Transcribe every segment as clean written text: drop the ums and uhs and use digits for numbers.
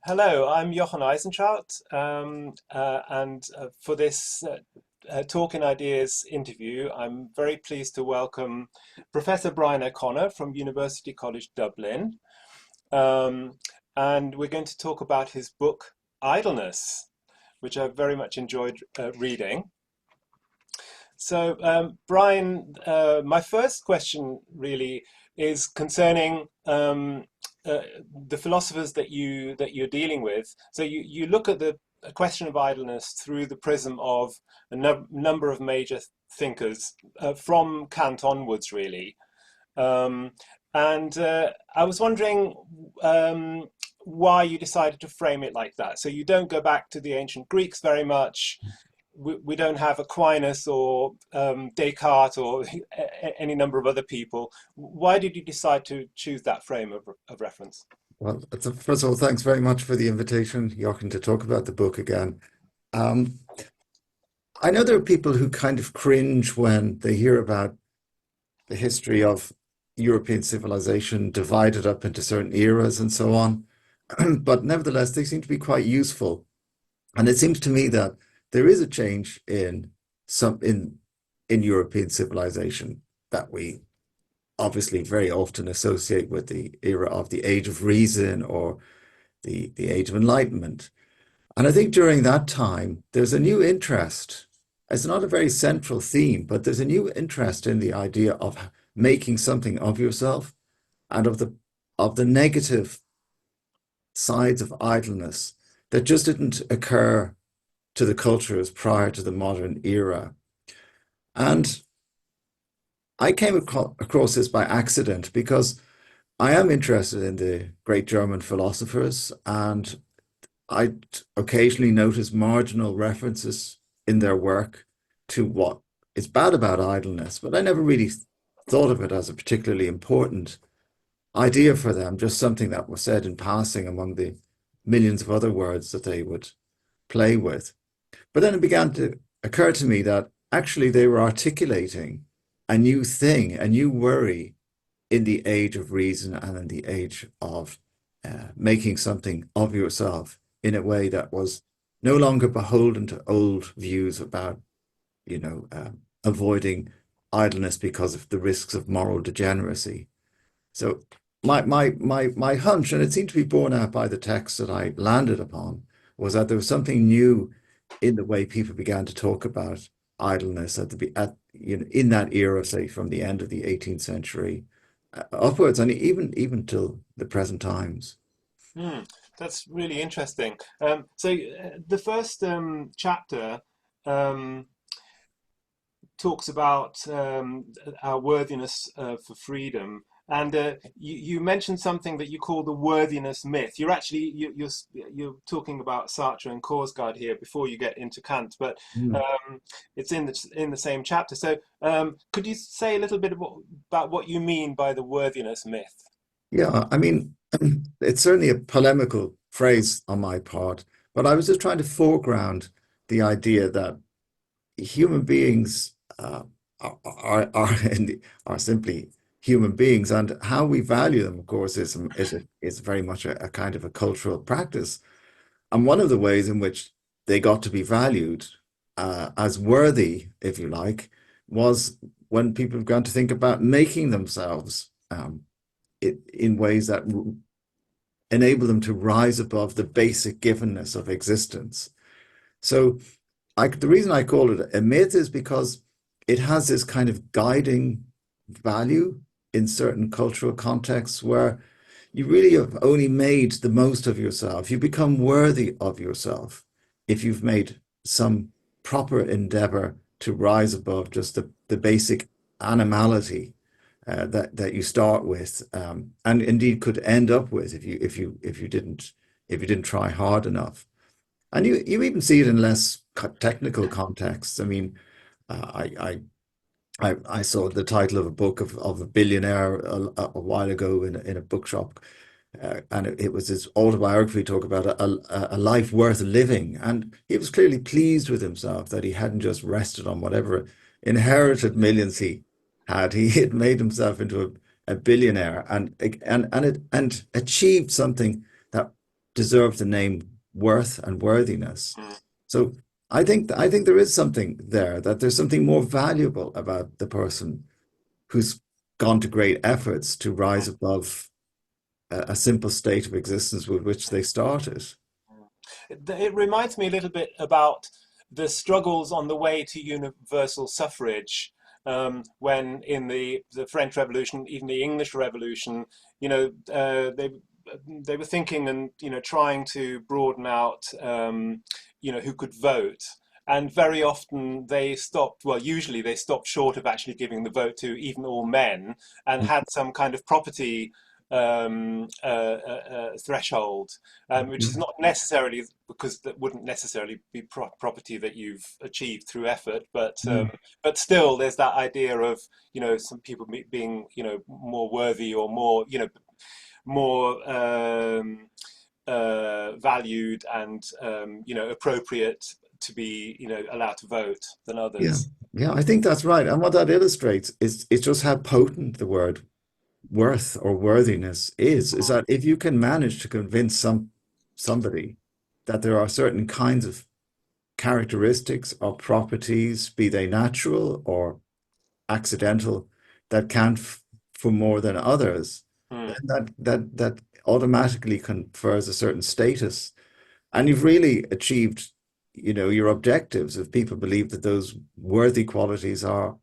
Hello, I'm Jochen Eisentraut, and for this Talk in Ideas interview, I'm very pleased to welcome Professor Brian O'Connor from University College Dublin. Um, and we're going to talk about his book, Idleness, which I've very much enjoyed reading. So, Brian, my first question really is concerning uh, the philosophers that you're dealing with. So you look at the question of idleness through the prism of a number of major thinkers from Kant onwards, really. Um, and I was wondering why you decided to frame it like that. So you don't go back to the ancient Greeks very much. We don't have Aquinas or Descartes or any number of other people. Why did you decide to choose that frame of reference? Well, first of all, thanks very much for the invitation, Jochen, to talk about the book again. Um, I know there are people who kind of cringe when they hear about the history of European civilization divided up into certain eras and so on. But nevertheless, they seem to be quite useful. And it seems to me that there is a change in some in European civilization that we obviously very often associate with the era of the Age of Reason or the Age of Enlightenment. And I think during that time, there's a new interest. It's not a very central theme, but there's a new interest in the idea of making something of yourself and of the negative sides of idleness that just didn't occur to the cultures prior to the modern era. And I came across this by accident because I am interested in the great German philosophers, and I occasionally notice marginal references in their work to what is bad about idleness, but I never really thought of it as a particularly important idea for them, just something that was said in passing among the millions of other words that they would play with. But then it began to occur to me that actually they were articulating a new thing, a new worry in the age of reason and in the age of making something of yourself in a way that was no longer beholden to old views about, avoiding idleness because of the risks of moral degeneracy. So my hunch, and it seemed to be borne out by the text that I landed upon, was that there was something new in the way people began to talk about idleness in that era, say from the end of the 18th century upwards, and even till the present times. Hmm, that's really interesting. So the first chapter um, talks about our worthiness for freedom. And you mentioned something that you call the worthiness myth. You're talking about Sartre and Kierkegaard here before you get into Kant, but Mm. it's in the same chapter. So could you say a little bit about what you mean by the worthiness myth? Yeah, I mean, it's certainly a polemical phrase on my part, but I was just trying to foreground the idea that human beings are simply human beings, and how we value them, of course, is very much a kind of a cultural practice. And one of the ways in which they got to be valued as worthy, if you like, was when people began to think about making themselves in ways that enable them to rise above the basic givenness of existence. So the reason I call it a myth is because it has this kind of guiding value in certain cultural contexts where you really have only made the most of yourself. You become worthy of yourself if you've made some proper endeavor to rise above just the basic animality that you start with, and indeed could end up with if you didn't try hard enough. And you even see it in less technical contexts. I mean, I saw the title of a book of a billionaire a while ago in a bookshop, and it was his autobiography talk about a life worth living, and he was clearly pleased with himself that he hadn't just rested on whatever inherited millions he had. He had made himself into a billionaire and achieved something that deserve the name worth and worthiness. mm, So I think there is something there, that there's something more valuable about the person who's gone to great efforts to rise mm. above a simple state of existence with which they started. It reminds me a little bit about the struggles on the way to universal suffrage, when in the French Revolution, even the English Revolution, you know, they were thinking and trying to broaden out, who could vote. And very often they stopped, well, usually they stopped short of actually giving the vote to even all men, and had some kind of property threshold, which is Mhm. not necessarily, because that wouldn't necessarily be property that you've achieved through effort, Mhm. but still, there's that idea of some people being more worthy, or more valued, and appropriate to be allowed to vote than Yeah, others. yeah, I think that's right. And what that illustrates is just how potent the word worth or worthiness is that if you can manage to convince somebody that there are certain kinds of characteristics or properties, be they natural or accidental, that count for more than others, then Mm, that automatically confers a certain status. And you've really achieved, your objectives if people believe that those worthy qualities are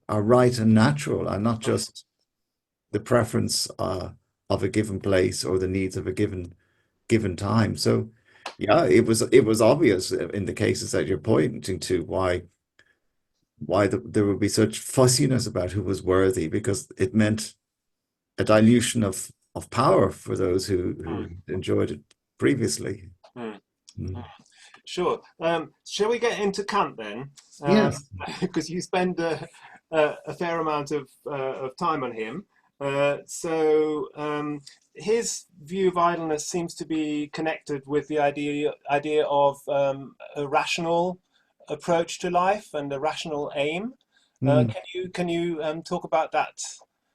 right and natural, and not mm, just the preference of a given place or the needs of a given time. So, yeah, it was obvious in the cases that you're pointing to why there would be such fussiness about who was worthy, because it meant a dilution of power for those who mm, enjoyed it previously. mm. Mm. Sure. Shall we get into Kant then? Yes. Because you spend a fair amount of time on him. His view of idleness seems to be connected with the idea of a rational approach to life and a rational aim. Mm. Can you talk about that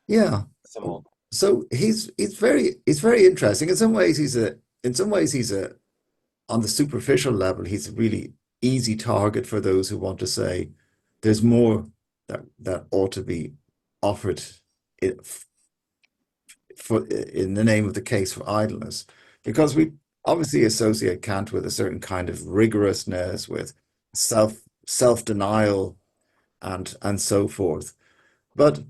Yeah. some more? So he's very interesting. In some ways he's a on the superficial level, he's a really easy target for those who want to say there's more that ought to be offered in the name of the case for idleness, because we obviously associate Kant with a certain kind of rigorousness, with self-denial and so forth. But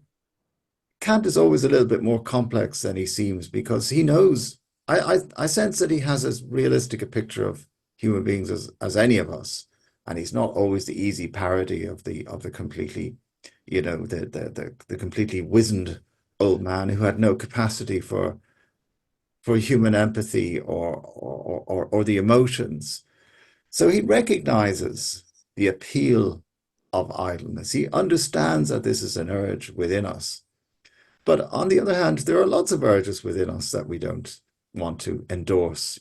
Kant is always a little bit more complex than he seems, because he knows, I sense that he has as realistic a picture of human beings as any of us. And he's not always the easy parody of the completely, the completely wizened old man who had no capacity for human empathy or the emotions. So he recognizes the appeal of idleness. He understands that this is an urge within us. But on the other hand, there are lots of urges within us that we don't want to endorse,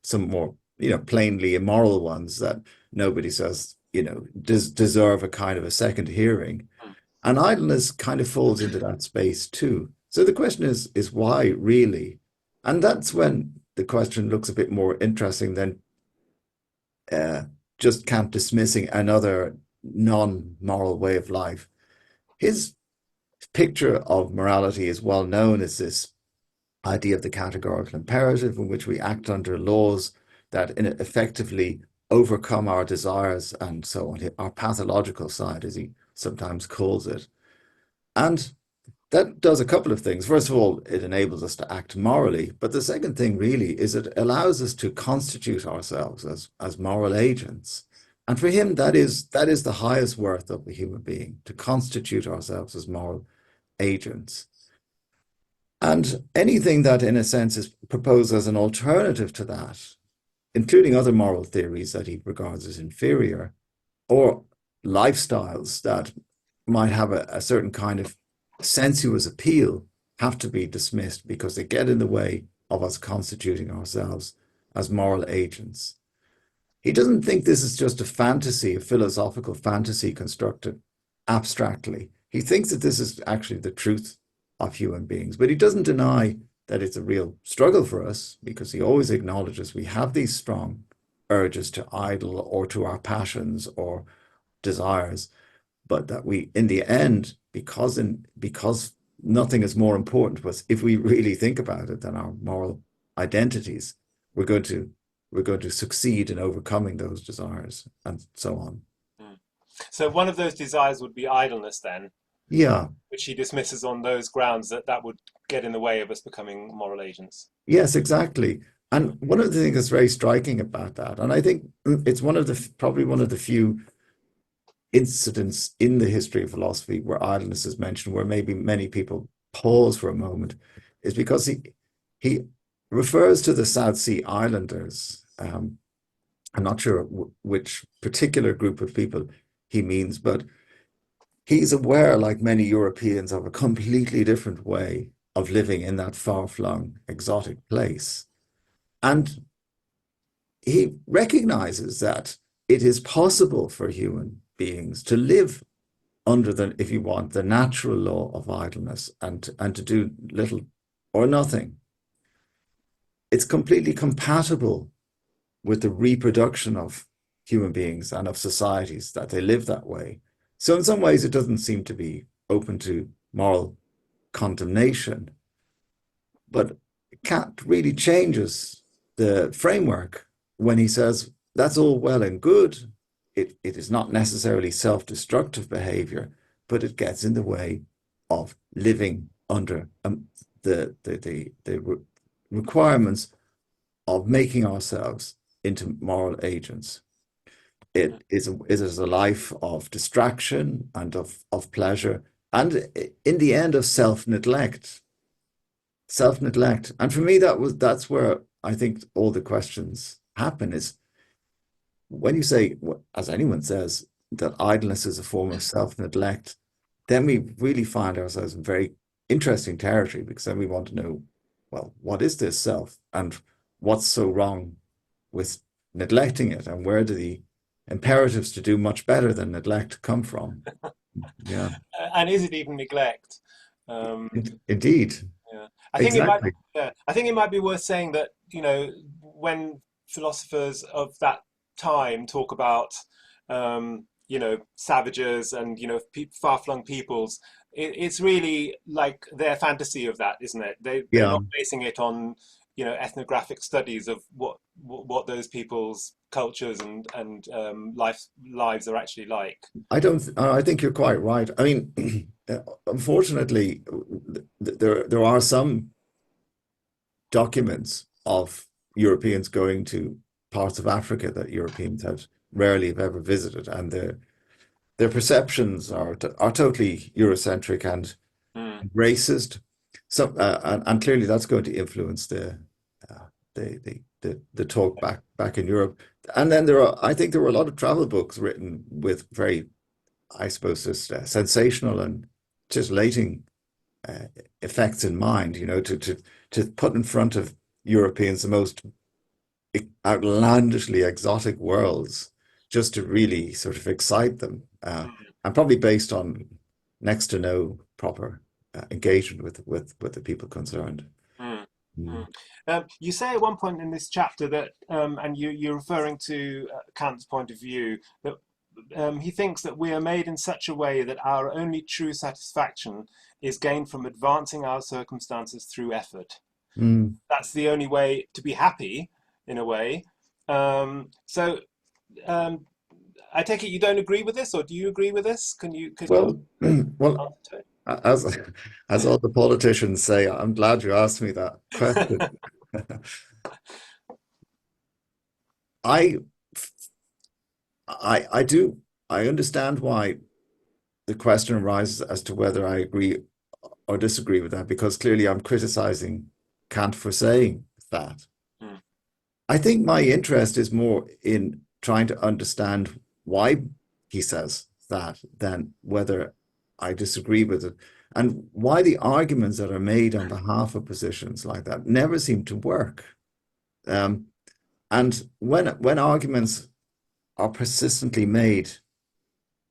some more, plainly immoral ones that nobody says, deserve a kind of a second hearing. And idleness kind of falls into that space too. So the question is why really? And that's when the question looks a bit more interesting than uh, just Kant dismissing another non-moral way of life. His picture of morality is well known as this idea of the categorical imperative, in which we act under laws that effectively overcome our desires and so on, our pathological side, as he sometimes calls it. And that does a couple of things. First of all, it enables us to act morally. But the second thing really is it allows us to constitute ourselves as moral agents. And for him, that is the highest worth of the human being, to constitute ourselves as moral agents. And anything that, in a sense, is proposed as an alternative to that, including other moral theories that he regards as inferior, or lifestyles that might have a certain kind of sensuous appeal, have to be dismissed because they get in the way of us constituting ourselves as moral agents. He doesn't think this is just a fantasy, a philosophical fantasy constructed abstractly. He thinks that this is actually the truth of human beings, but he doesn't deny that it's a real struggle for us because he always acknowledges we have these strong urges to idle or to our passions or desires, but that we, in the end, because nothing is more important to us, if we really think about it, than our moral identities, we're going to succeed in overcoming those desires and so on. Mm. So one of those desires would be idleness then, Yeah. which he dismisses on those grounds that that would get in the way of us becoming moral agents. Yes, exactly. And one of the things that's very striking about that, and I think it's one of the probably one of the few incidents in the history of philosophy where idleness is mentioned, where maybe many people pause for a moment, is because he refers to the South Sea Islanders. I'm not sure which particular group of people he means, but he's aware, like many Europeans, of a completely different way of living in that far-flung, exotic place. And he recognizes that it is possible for human beings to live under the, if you want, the natural law of idleness and to do little or nothing. It's completely compatible with the reproduction of human beings and of societies that they live that way. So in some ways, it doesn't seem to be open to moral condemnation, but Kant really changes the framework when he says that's all well and good. It is not necessarily self-destructive behavior, but it gets in the way of living under the requirements of making ourselves into moral agents. It is a life of distraction and of pleasure, and in the end of self-neglect. Self-neglect. And for me, that's where I think all the questions happen is when you say, as anyone says, that idleness is a form of self-neglect, then we really find ourselves in very interesting territory because then we want to know, well, what is this self and what's so wrong with neglecting it, and where do the imperatives to do much better than neglect come from? Yeah, And is it even neglect? Um, indeed, yeah. exactly. I think it might be worth saying that, you know, when philosophers of that time talk about, you know, savages and, you know, far-flung peoples, it's really like their fantasy of that, isn't it? They're Yeah, not basing it on, you know, ethnographic studies of what those people's cultures and lives are actually like. I don't. I think you're quite right. I mean, unfortunately, there are some documents of Europeans going to parts of Africa that Europeans have rarely have ever visited, and their perceptions are totally Eurocentric and Mm, racist. So, and clearly that's going to influence the talk back in Europe. And then I think there were a lot of travel books written with very, I suppose, just sensational and titillating uh, effects in mind. You know, to put in front of Europeans the most outlandishly exotic worlds, just to really sort of excite them, mm, and probably based on next to no proper engagement with the people concerned. mm, Mm. mm. You say at one point in this chapter that, and you're referring to Kant's point of view, that he thinks that we are made in such a way that our only true satisfaction is gained from advancing our circumstances through effort. Mm. That's the only way to be happy, in a way. So um, I take it you don't agree with this, or do you agree with this? Can you Well, well, answer to it? as as all the politicians say, I'm glad you asked me that question. I I do I understand why the question arises as to whether I agree or disagree with that, because clearly I'm criticizing Kant for saying that. Mm, I think my interest is more in trying to understand why he says that than whether I disagree with it, and why the arguments that are made on behalf of positions like that never seem to work. Um, and when arguments are persistently made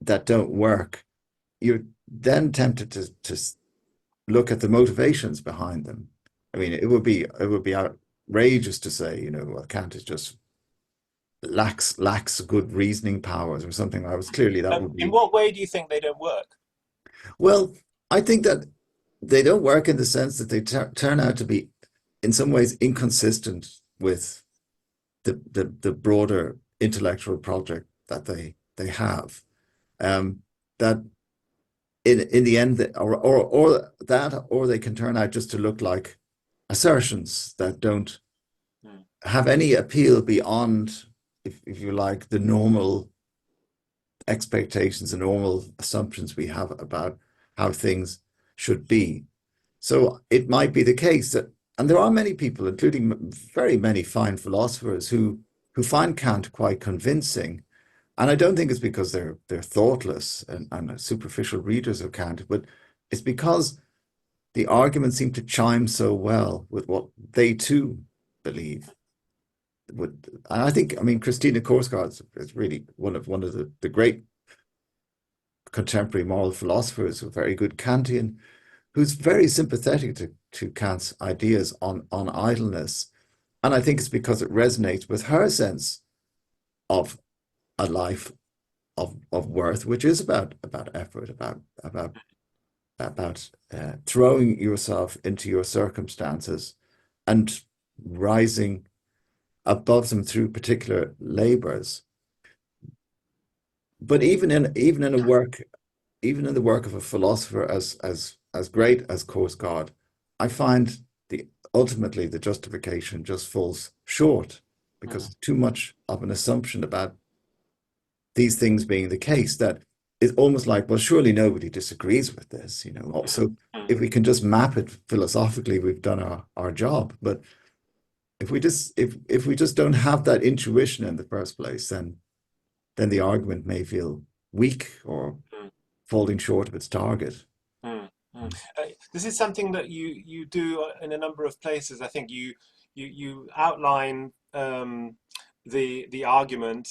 that don't work, you're then tempted to look at the motivations behind them. I mean, it would be outrageous to say, well, Kant is just lacks good reasoning powers or something. I was clearly that would In be what way do you think they don't work? well. I think that they don't work in the sense that they turn out to be, in some ways, inconsistent with the broader intellectual project that they have. Um, that in the end, or that, or they can turn out just to look like assertions that don't Mm, have any appeal beyond, if you like, the normal expectations and normal assumptions we have about how things should be. So it might be the case that, and there are many people, including very many fine philosophers, who find Kant quite convincing. And I don't think it's because they're thoughtless and superficial readers of Kant, but it's because the arguments seem to chime so well with what they too believe. And I think, I mean, Christina Korsgaard is really one of the great contemporary moral philosophers, a very good Kantian, who's very sympathetic to Kant's ideas on idleness. And I think it's because it resonates with her sense of a life of worth, which is about effort, about throwing yourself into your circumstances and rising above them through particular labors. But even in the work of a philosopher as great as Kierkegaard, I find ultimately the justification just falls short because mm, it's too much of an assumption about these things being the case that it's almost like, well, surely nobody disagrees with this. mm, Also, mm, if we can just map it philosophically, we've done our job. But if we just don't have that intuition in the first place, then the argument may feel weak or mm, falling short of its target. mm, mm. This is something that you do in a number of places. I think you outline the argument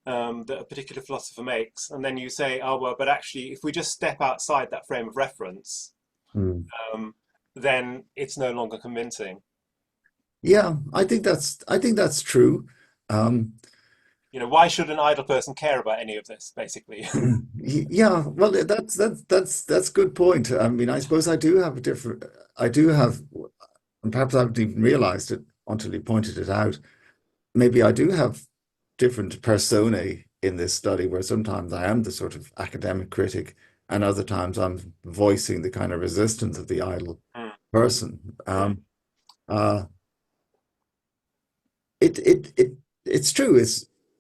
that a particular philosopher makes, and then you say, oh well, but actually, if we just step outside that frame of reference, Hmm. um, then it's no longer convincing. Yeah, I think that's true. Um, Why should an idle person care about any of this, basically? yeah, well, that's a good point. I mean, I suppose I do have, and perhaps I haven't even realized it until you pointed it out. Maybe I do have different personae in this study where sometimes I am the sort of academic critic, and other times I'm voicing the kind of resistance of the idle Mm, person. mm, Uh, it's true.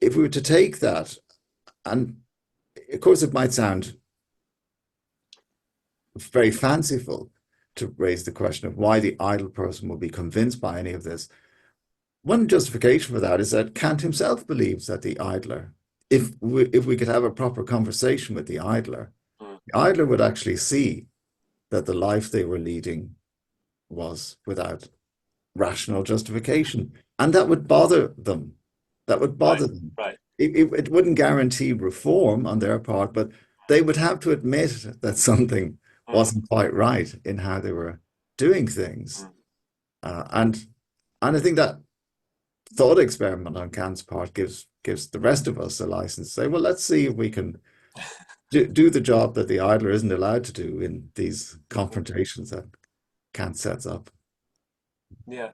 If we were to take that, and of course it might sound very fanciful to raise the question of why the idle person will be convinced by any of this. One justification for that is that Kant himself believes that the idler, if we could have a proper conversation with mm, the idler would actually see that the life they were leading was without rational justification, and that would bother them. That would right, bother them. right. It wouldn't guarantee reform on their part, but they would have to admit that something Mm, wasn't quite right in how they were doing things. mm, And I think that thought experiment on Kant's part gives the rest of us a license to say, well, let's see if we can do the job that the idler isn't allowed to do in these confrontations that Kant sets up. yeah.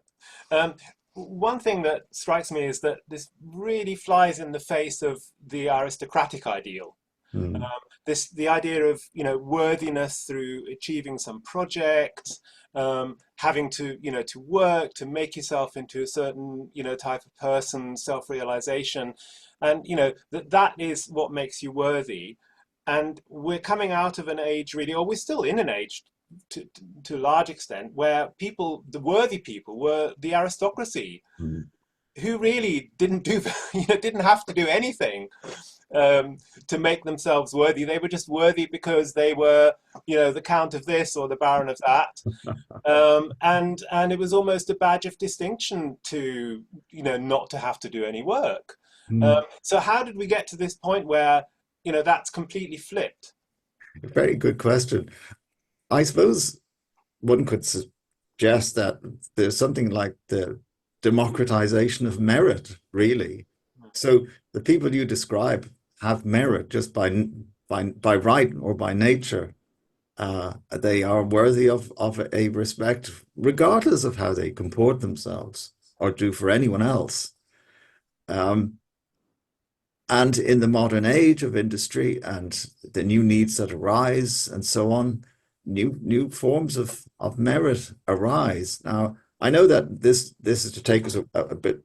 Um, One thing that strikes me is that this really flies in the face of the aristocratic ideal. Mm, The idea of worthiness through achieving some project, having to work to make yourself into a certain type of person, self-realization, and that is what makes you worthy. And we're coming out of an age really, or we're still in an age to a large extent where the worthy people were the aristocracy, mm, who really didn't do didn't have to do anything to make themselves worthy. They were just worthy because they were, the Count of this or the Baron of that, and it was almost a badge of distinction to, not to have to do any work. mm. So how did we get to this point where, that's completely flipped? Very good question. I suppose one could suggests that there's something like the democratization of merit, really. So the people you describe have merit just by right or by nature. They are worthy of a respect, regardless of how they comport themselves or do for anyone else. Um, and in the modern age of industry and the new needs that arise and so on, new forms of merit arise. Now, I know that this is to take us a bit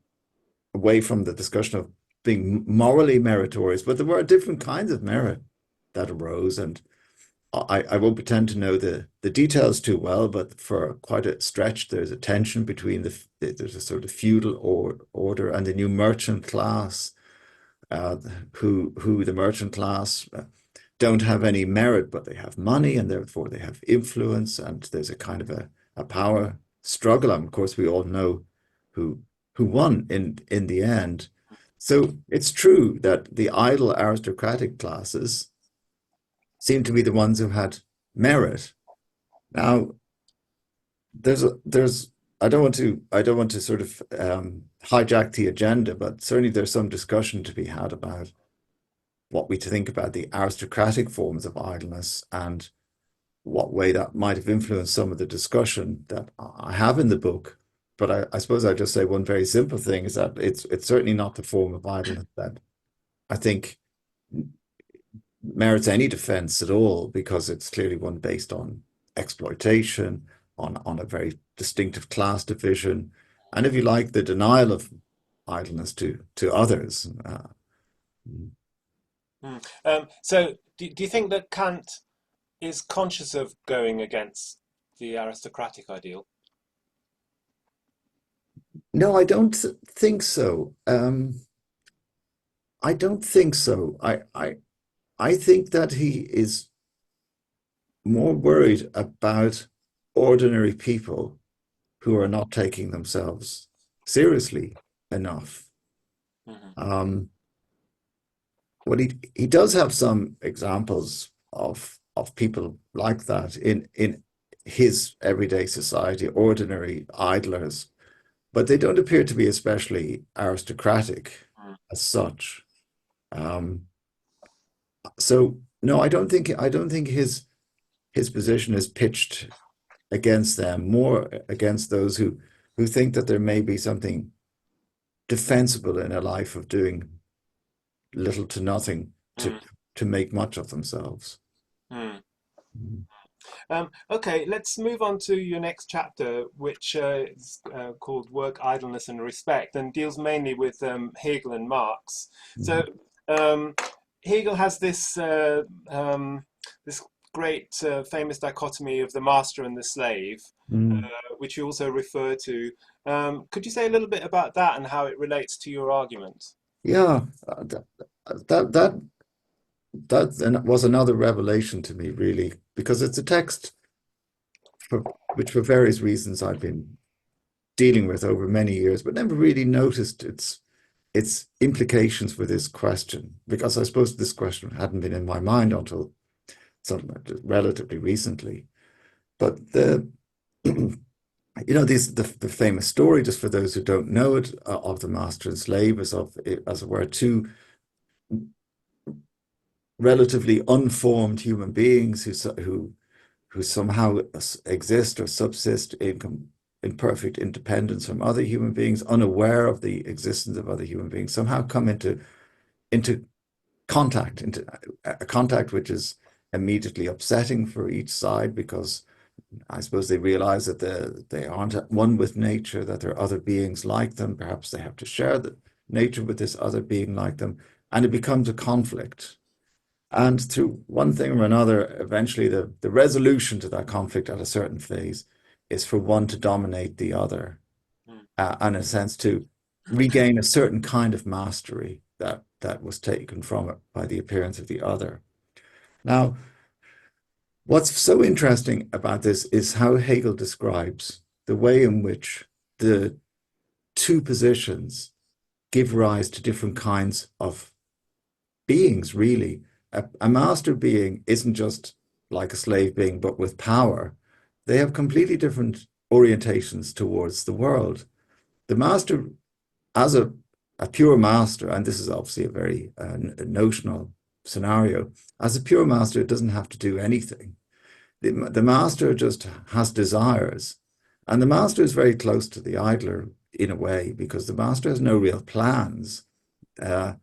away from the discussion of being morally meritorious, but there were different kinds of merit that arose, and I won't pretend to know the details too well, but for quite a stretch, there's a tension between there's a sort of feudal order and the new merchant class, uh, who the merchant class don't have any merit, but they have money and therefore they have influence, and there's a kind of a power struggle. And of course, we all know who who won in the end. So it's true that the idle aristocratic classes seem to be the ones who had merit. Now, there's I don't want to sort of hijack the agenda, but certainly there's some discussion to be had about what we think about the aristocratic forms of idleness and what way that might have influenced some of the discussion that I have in the book. But I suppose I just say one very simple thing is that it's certainly not the form of idleness that I think merits any defense at all, because it's clearly one based on exploitation, on a very distinctive class division, and if you like, the denial of idleness to others. So, do you think that Kant is conscious of going against the aristocratic ideal? No, I don't think so. I don't think so. I think that he is more worried about ordinary people who are not taking themselves seriously enough. Hmm. Um, what he does have some examples of people like that in his everyday society, ordinary idlers, but they don't appear to be especially aristocratic as such. Um, so no, I don't think his position is pitched against them, more against those who think that there may be something defensible in a life of doing little to nothing to Mm. to make much of themselves. Mm. Okay, let's move on to your next chapter, which is called Work, Idleness and Respect, and deals mainly with Hegel and Marx. So um, Hegel has this great famous dichotomy of the master and the slave, Mm. which you also refer to. Could you say a little bit about that and how it relates to your argument? Yeah, that that that was another revelation to me, really, because it's a text which, for various reasons, I've been dealing with over many years, but never really noticed its implications for this question, because I suppose this question hadn't been in my mind until some relatively recently. But the famous story, just for those who don't know it, of the master and slave, is of, as it were, two relatively unformed human beings who somehow exist or subsist in perfect independence from other human beings, unaware of the existence of other human beings, somehow come into contact, into a contact which is immediately upsetting for each side, because I suppose they realize that they aren't at one with nature, that there are other beings like them. Perhaps they have to share the nature with this other being like them, and it becomes a conflict. And through one thing or another, eventually the resolution to that conflict at a certain phase is for one to dominate the other, Mm. and in a sense to regain a certain kind of mastery that was taken from it by the appearance of the other. Now, what's so interesting about this is how Hegel describes the way in which the two positions give rise to different kinds of beings, really. A master being isn't just like a slave being, but with power. They have completely different orientations towards the world. The master, as a pure master, and this is obviously a very notional scenario, as a pure master, it doesn't have to do anything. The master just has desires. And the master is very close to the idler in a way, because the master has no real plans. Uh,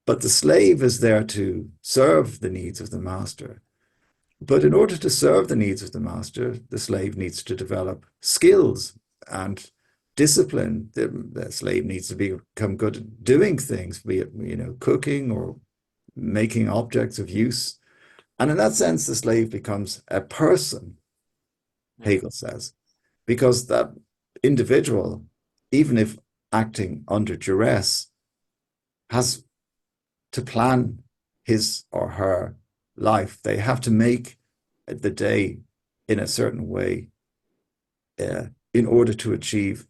but the slave is there to serve the needs of the master. But in order to serve the needs of the master, the slave needs to develop skills and discipline. The slave needs to become good at doing things, be it, cooking or making objects of use. And in that sense, the slave becomes a person, Mm. Hegel says, because that individual, even if acting under duress, has to plan his or her life. They have to make the day in a certain way in order to achieve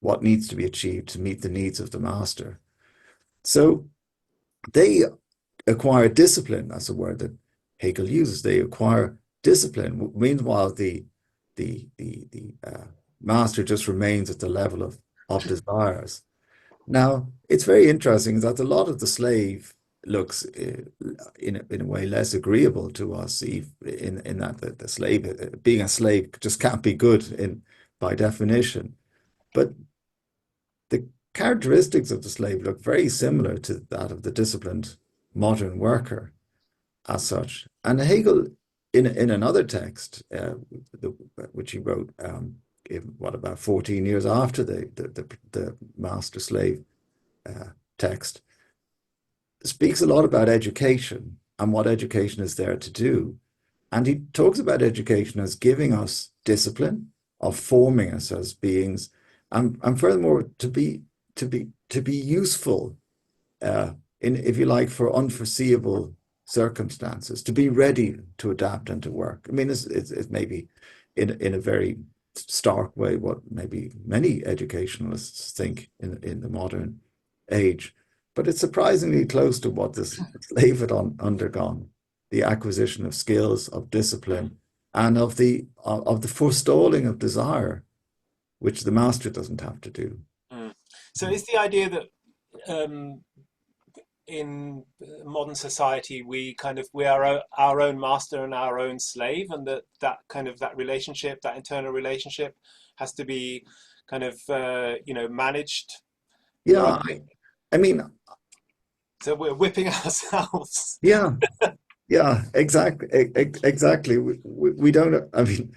what needs to be achieved to meet the needs of the master. So they acquire discipline. That's a word that Hegel uses. They acquire discipline. Meanwhile, the master just remains at the level of desires. Now, it's very interesting that a lot of the slave looks in a way less agreeable to us, in that the slave, being a slave just can't be good by definition. But the characteristics of the slave look very similar to that of the disciplined modern worker as such. And Hegel, in another text, which he wrote, about 14 years after the master slave text, speaks a lot about education and what education is there to do. And he talks about education as giving us discipline, of forming us as beings, and furthermore to be useful, if you like, for unforeseeable circumstances, to be ready to adapt and to work. I mean, it's maybe in a very stark way what maybe many educationalists think in the modern age, but it's surprisingly close to what this slave had undergone: the acquisition of skills, of discipline, and of the forestalling of desire, which the master doesn't have to do. Mm. So is the idea that um, in modern society we are our own master and our own slave, and that kind of that relationship, that internal relationship, has to be kind of managed the right Yeah, way? I mean, So we're whipping ourselves. yeah, yeah, exactly, exactly. We don't. I mean,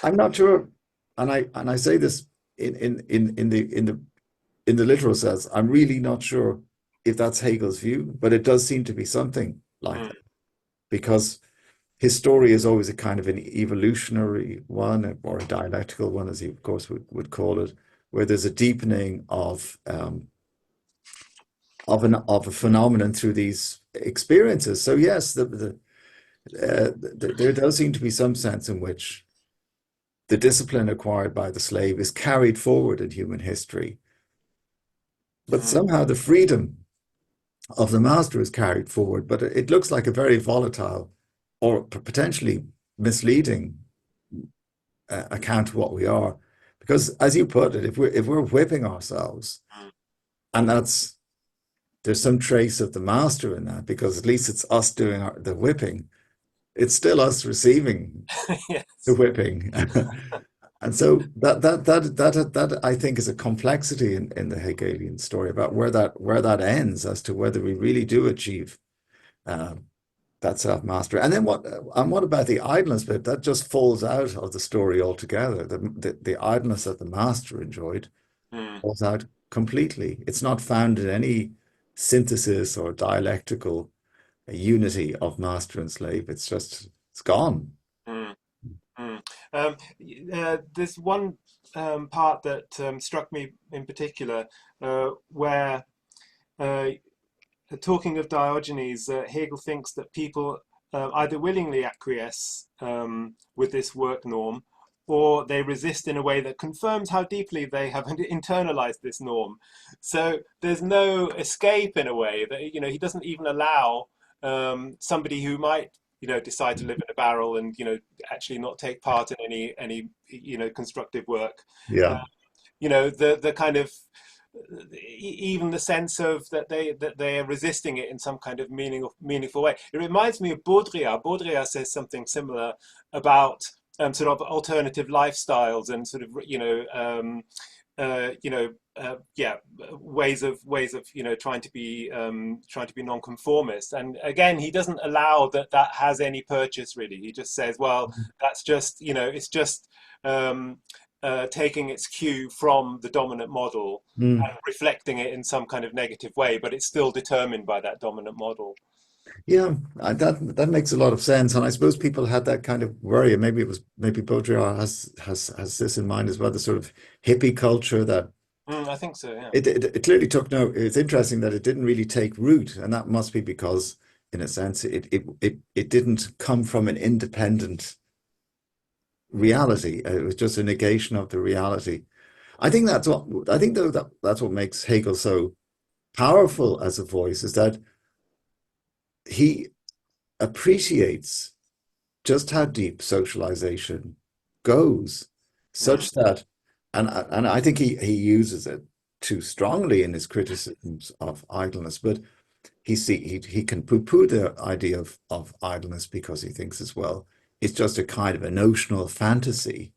I'm not sure, and I say this in the literal sense. I'm really not sure if that's Hegel's view, but it does seem to be something like Mm, that, because his story is always a kind of an evolutionary one, or a dialectical one, as he of course would call it, where there's a deepening of a phenomenon through these experiences. So yes, there does seem to be some sense in which the discipline acquired by the slave is carried forward in human history, but mm, somehow the freedom of the master is carried forward. But it looks like a very volatile or potentially misleading account of what we are, because as you put it, if we're whipping ourselves, mm. and there's some trace of the master in that, because at least it's us doing the whipping. It's still us receiving the Yes. whipping. And so that I think is a complexity in the Hegelian story about where that ends, as to whether we really do achieve uh, that self-mastery. And then what about the idleness bit? That just falls out of the story altogether. The idleness that the master enjoyed Mm, falls out completely. It's not found in any synthesis or dialectical unity of master and slave. It's gone. mm, mm. There's one part that struck me in particular, where uh, talking of Diogenes, Hegel thinks that people either willingly acquiesce with this work norm, or they resist in a way that confirms how deeply they have internalized this norm. So there's no escape in a way that he doesn't even allow somebody who might decide to live in a barrel and actually not take part in any constructive work. Yeah. Uh, the kind of even the sense of that they are resisting it in some kind of meaningful way. It reminds me of Baudrillard. Baudrillard says something similar about sort of alternative lifestyles and sort of yeah, ways of trying to be nonconformist. And again, he doesn't allow that has any purchase really. He just says, well, that's just it's just taking its cue from the dominant model Mm. and reflecting it in some kind of negative way, but it's still determined by that dominant model. Yeah, that makes a lot of sense, and I suppose people had that kind of worry, and maybe Baudrillard has this in mind as well, the sort of hippie culture that I think so. Yeah. it clearly took no. It's interesting that it didn't really take root, and that must be because, in a sense, it didn't come from an independent reality. It was just a negation of the reality. I think though that's what makes Hegel so powerful as a voice is that he appreciates just how deep socialization goes, Mm, such that, and I think he uses it too strongly in his criticisms of idleness, but he can poo-poo the idea of idleness because he thinks as well it's just a kind of a notional fantasy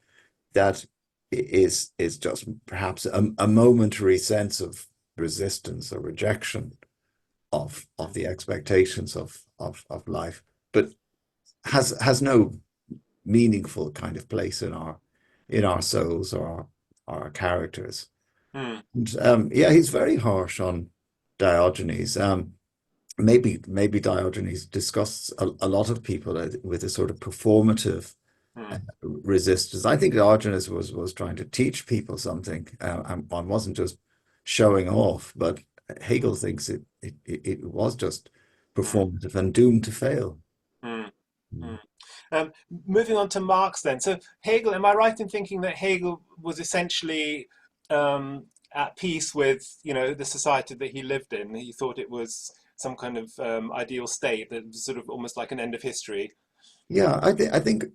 that is just perhaps a momentary sense of resistance or rejection of the expectations of life, but has no meaningful kind of place in our souls or our characters. mm, And, yeah, he's very harsh on Diogenes. Maybe Diogenes disgusts a lot of people with a sort of performative mm, resistance. I think Diogenes was trying to teach people something, and wasn't just showing off. But Hegel thinks it was just mm, performative and doomed to fail. mm, Mm. mm. Um, Moving on to Marx then. So Hegel, am I right in thinking that Hegel was essentially at peace with, the society that he lived in? He thought it was some kind of ideal state that was sort of almost like an end of history. Yeah, I think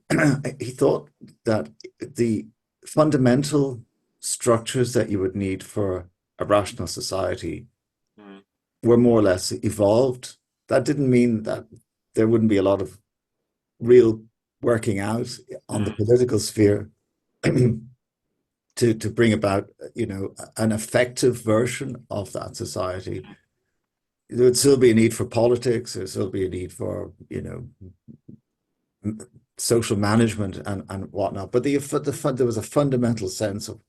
he thought that the fundamental structures that you would need for a rational society Mm, were more or less evolved. That didn't mean that there wouldn't be a lot of real working out on the mm, political sphere to bring about, an effective version of that society. There would still be a need for politics. There'd still be a need for, social management and whatnot. But there was a fundamental sense of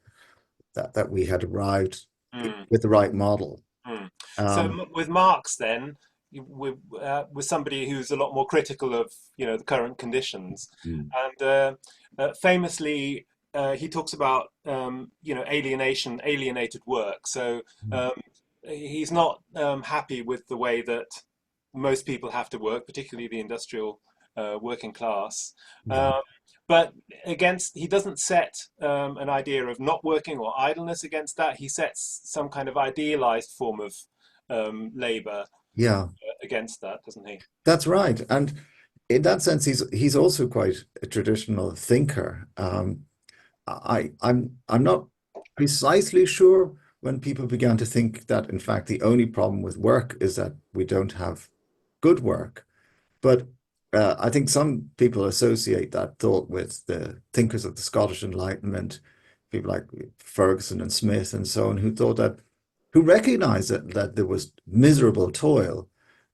that we had arrived mm, with the right model. mm. So Um, with Marx then, with somebody who's a lot more critical of the current conditions, Mm. and famously he talks about alienated work. So um, he's not happy with the way that most people have to work, particularly the industrial working class. Mm. Um, but he doesn't set an idea of not working or idleness against that. He sets some kind of idealized form of labor Yeah, against that, doesn't he? that's right. And in that sense, he's also quite a traditional thinker. I'm not precisely sure when people began to think that, in fact, the only problem with work is that we don't have good work. But I think some people associate that thought with the thinkers of the Scottish Enlightenment, people like Ferguson and Smith and so on, who recognized that there was miserable toil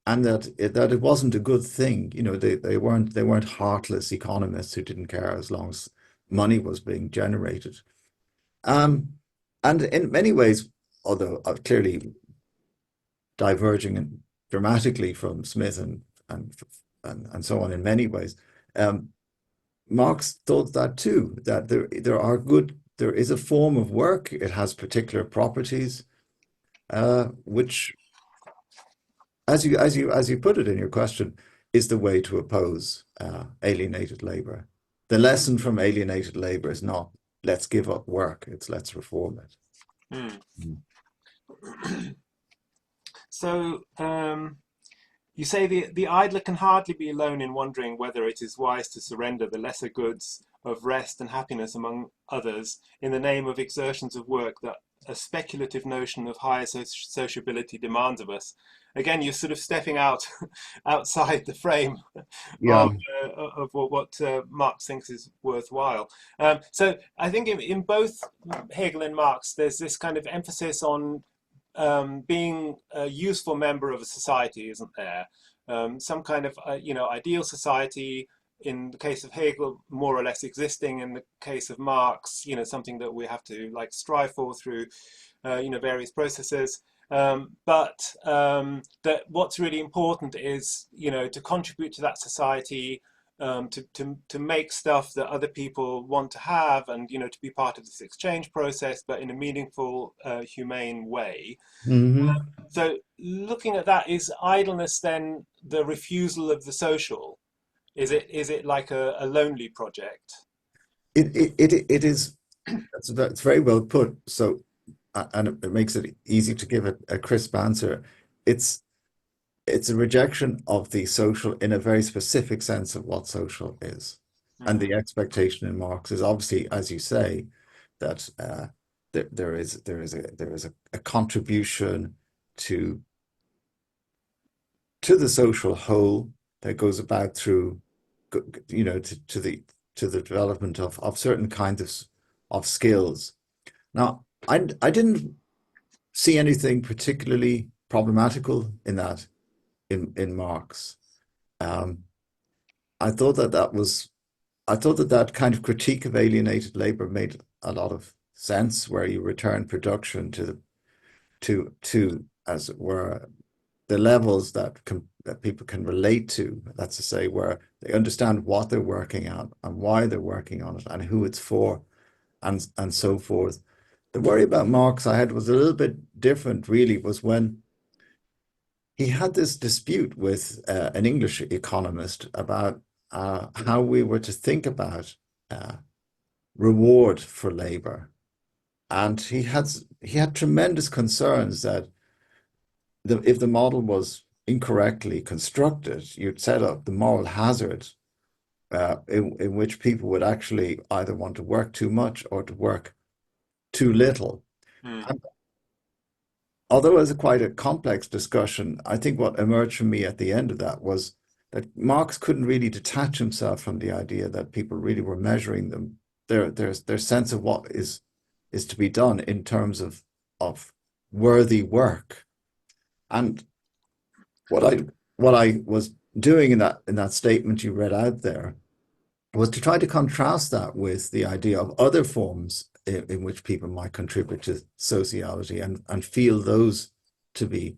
and that it wasn't a good thing. They weren't heartless economists who didn't care as long as money was being generated. Um, and in many ways, although clearly diverging dramatically from Smith and and so on in many ways, um, Marx thought that too, that there is a form of work. It has particular properties, which, as you put it in your question, is the way to oppose alienated labor. The lesson from alienated labor is not let's give up work; it's let's reform it. Mm. Mm. So You say the idler can hardly be alone in wondering whether it is wise to surrender the lesser goods of rest and happiness among others in the name of exertions of work that a speculative notion of higher sociability demands of us. Again, you're sort of stepping out outside the frame Yeah. of what Marx thinks is worthwhile. So I think in both Hegel and Marx, there's this kind of emphasis on being a useful member of a society, isn't there? Some kind of ideal society. In the case of Hegel, more or less existing. In the case of Marx, something that we have to like strive for through various processes. But that what's really important is to contribute to that society, to make stuff that other people want to have, and to be part of this exchange process, but in a meaningful, humane way. Hmm. So looking at that, is idleness then the refusal of the social? Is it like a lonely project? It is. That's very well put. So, and it makes it easy to give a crisp answer. It's it's a rejection of the social in a very specific sense of what social is. And Mm, the expectation in Marx is obviously, as you say, that there is a contribution to to the social whole that goes about through, to the development of certain kinds of skills. Now, I didn't see anything particularly problematical in that in Marx. Um, I thought I thought that kind of critique of alienated labor made a lot of sense, where you return production to as it were the levels that people can relate to. That's to say, where they understand what they're working on and why they're working on it and who it's for, and so forth. The worry about Marx I had was a little bit different, really, was when he had this dispute with an English economist about how we were to think about uh, reward for labor. And he had tremendous concerns that if the model was incorrectly constructed, you'd set up the moral hazard in which people would actually either want to work too much or to work too little. mm, And although it was quite a complex discussion, I think what emerged for me at the end of that was that Marx couldn't really detach himself from the idea that people really were measuring their sense of what is to be done in terms of worthy work. And what I was doing in that statement you read out there was to try to contrast that with the idea of other forms in which people might contribute to sociology, and feel those to be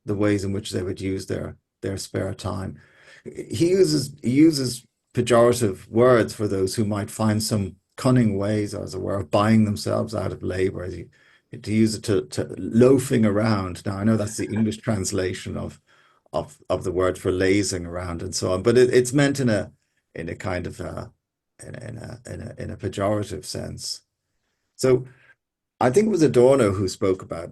the ways in which they would use their spare time. He uses pejorative words for those who might find some cunning ways, as it were, of buying themselves out of labor. To use it to loafing around. Now I know that's the English translation of the word for lazing around and so on, but it's meant in a kind of in a pejorative sense. So I think it was Adorno who spoke about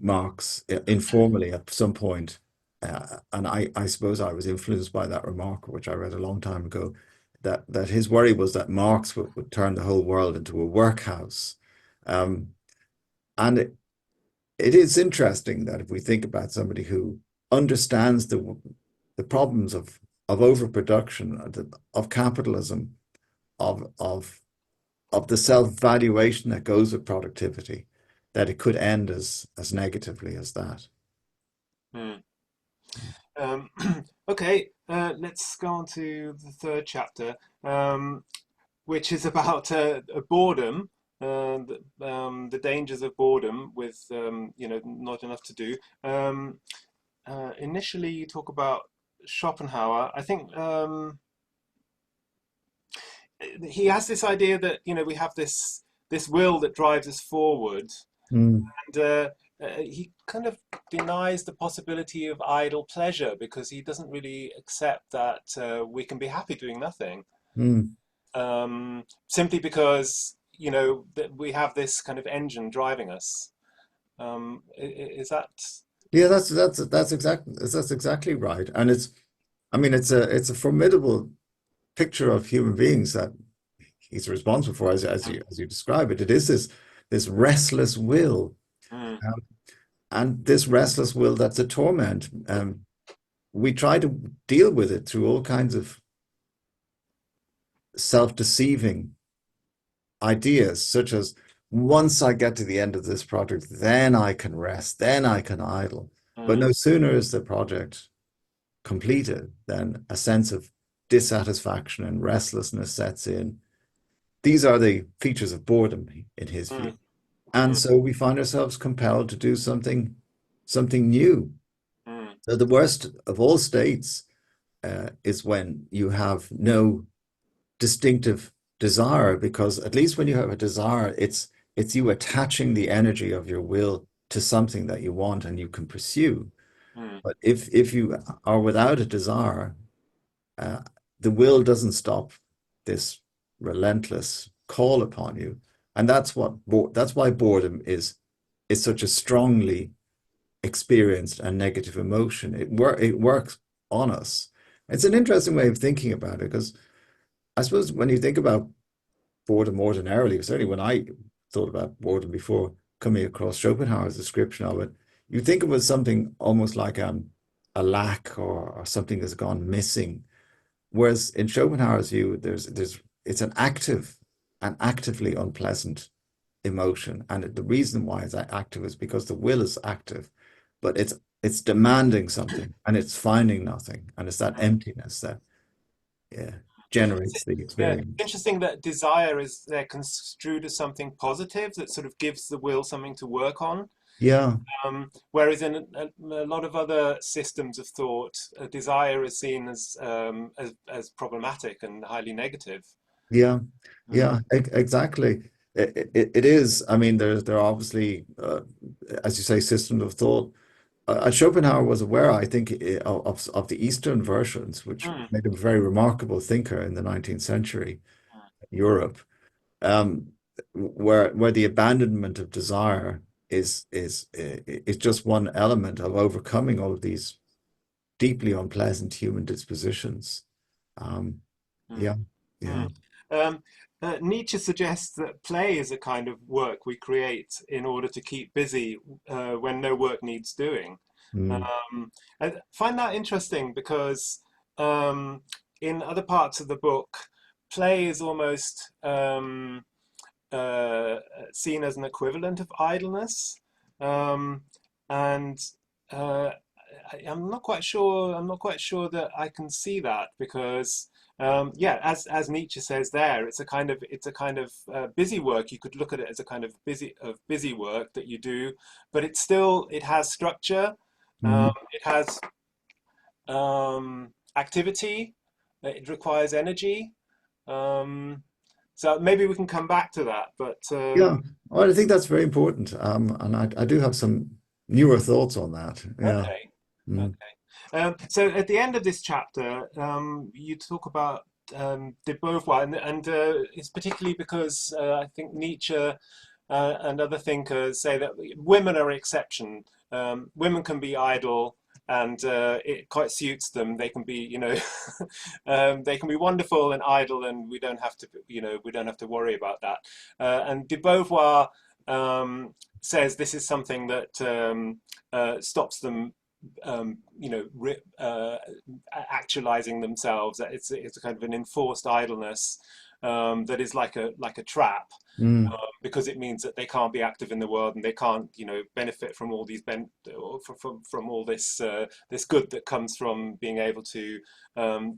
Marx informally at some point, and I suppose I was influenced by that remark, which I read a long time ago, that his worry was that Marx would turn the whole world into a workhouse. Um, and it is interesting that if we think about somebody who understands the problems of overproduction, of capitalism, of of the self-valuation that goes with productivity, that it could end as negatively as that. mm. Okay, let's go on to the third chapter, which is about boredom, the dangers of boredom with not enough to do. Initially, you talk about Schopenhauer. I think he has this idea that we have this will that drives us forward, Mm, and he kind of denies the possibility of idle pleasure because he doesn't really accept that we can be happy doing nothing, mm. simply because that we have this kind of engine driving us. Is that Yeah, that's exactly right. And I mean, it's a formidable picture of human beings that he's responsible for, as you describe it. It is this restless will, Mm, um, and this restless will that's a torment. We try to deal with it through all kinds of self-deceiving ideas, such as once I get to the end of this project, then I can rest, then I can idle. But mm, no sooner is the project completed than a sense of dissatisfaction and restlessness sets in. These are the features of boredom in his view. mm, And mm, so we find ourselves compelled to do something new. mm, So the worst of all states is when you have no distinctive desire, because at least when you have a desire, it's you attaching the energy of your will to something that you want and you can pursue. mm, But if you are without a desire, uh, the will doesn't stop this relentless call upon you, and that's why boredom is such a strongly experienced and negative emotion. It works on us. It's an interesting way of thinking about it because I suppose when you think about boredom ordinarily, certainly when I thought about boredom before coming across Schopenhauer's description of it, you think of it as something almost like a lack or something that's gone missing. Whereas in Schopenhauer's view, there's it's an actively unpleasant emotion. And the reason why it's active is because the will is active, but it's demanding something and it's finding nothing. And it's that mm. emptiness that, yeah, Is generates it- the Yeah, experience. interesting that desire is there construed as something positive that sort of gives the will something to work on. Yeah, Whereas in a lot of other systems of thought, desire is seen as problematic and highly negative. yeah, Mm, yeah, exactly. It is. I mean, there are obviously, as you say, systems of thought. Schopenhauer was aware, I think, of the Eastern versions, which mm, made him a very remarkable thinker in the 19th century mm, Europe, um, where the abandonment of desire is just one element of overcoming all of these deeply unpleasant human dispositions. Um, mm, yeah, yeah. mm. Um, Nietzsche suggests that play is a kind of work we create in order to keep busy when no work needs doing. Mm. I find that interesting because um, in other parts of the book, play is almost uh, seen as an equivalent of idleness, um, and uh, I'm not quite sure. I'm not quite sure that I can see that because. Yeah, as Nietzsche says there, it's a kind of busy work. You could look at it as a kind of busy work that you do, but it has structure, Mm. it has activity, it requires energy. Um, so maybe we can come back to that. But Yeah, well, I think that's very important. And I do have some newer thoughts on that. Yeah. okay, Mm. okay. So at the end of this chapter, you talk about de Beauvoir, and it's particularly because I think Nietzsche and other thinkers say that women are an exception. Women can be idle, and it quite suits them. They can be, they can be wonderful and idle, and we don't have to worry about that. And de Beauvoir says this is something that stops them actualizing themselves. It's a kind of an enforced idleness that is like a trap Mm. because it means that they can't be active in the world and they can't benefit from all these from all this good that comes from being able to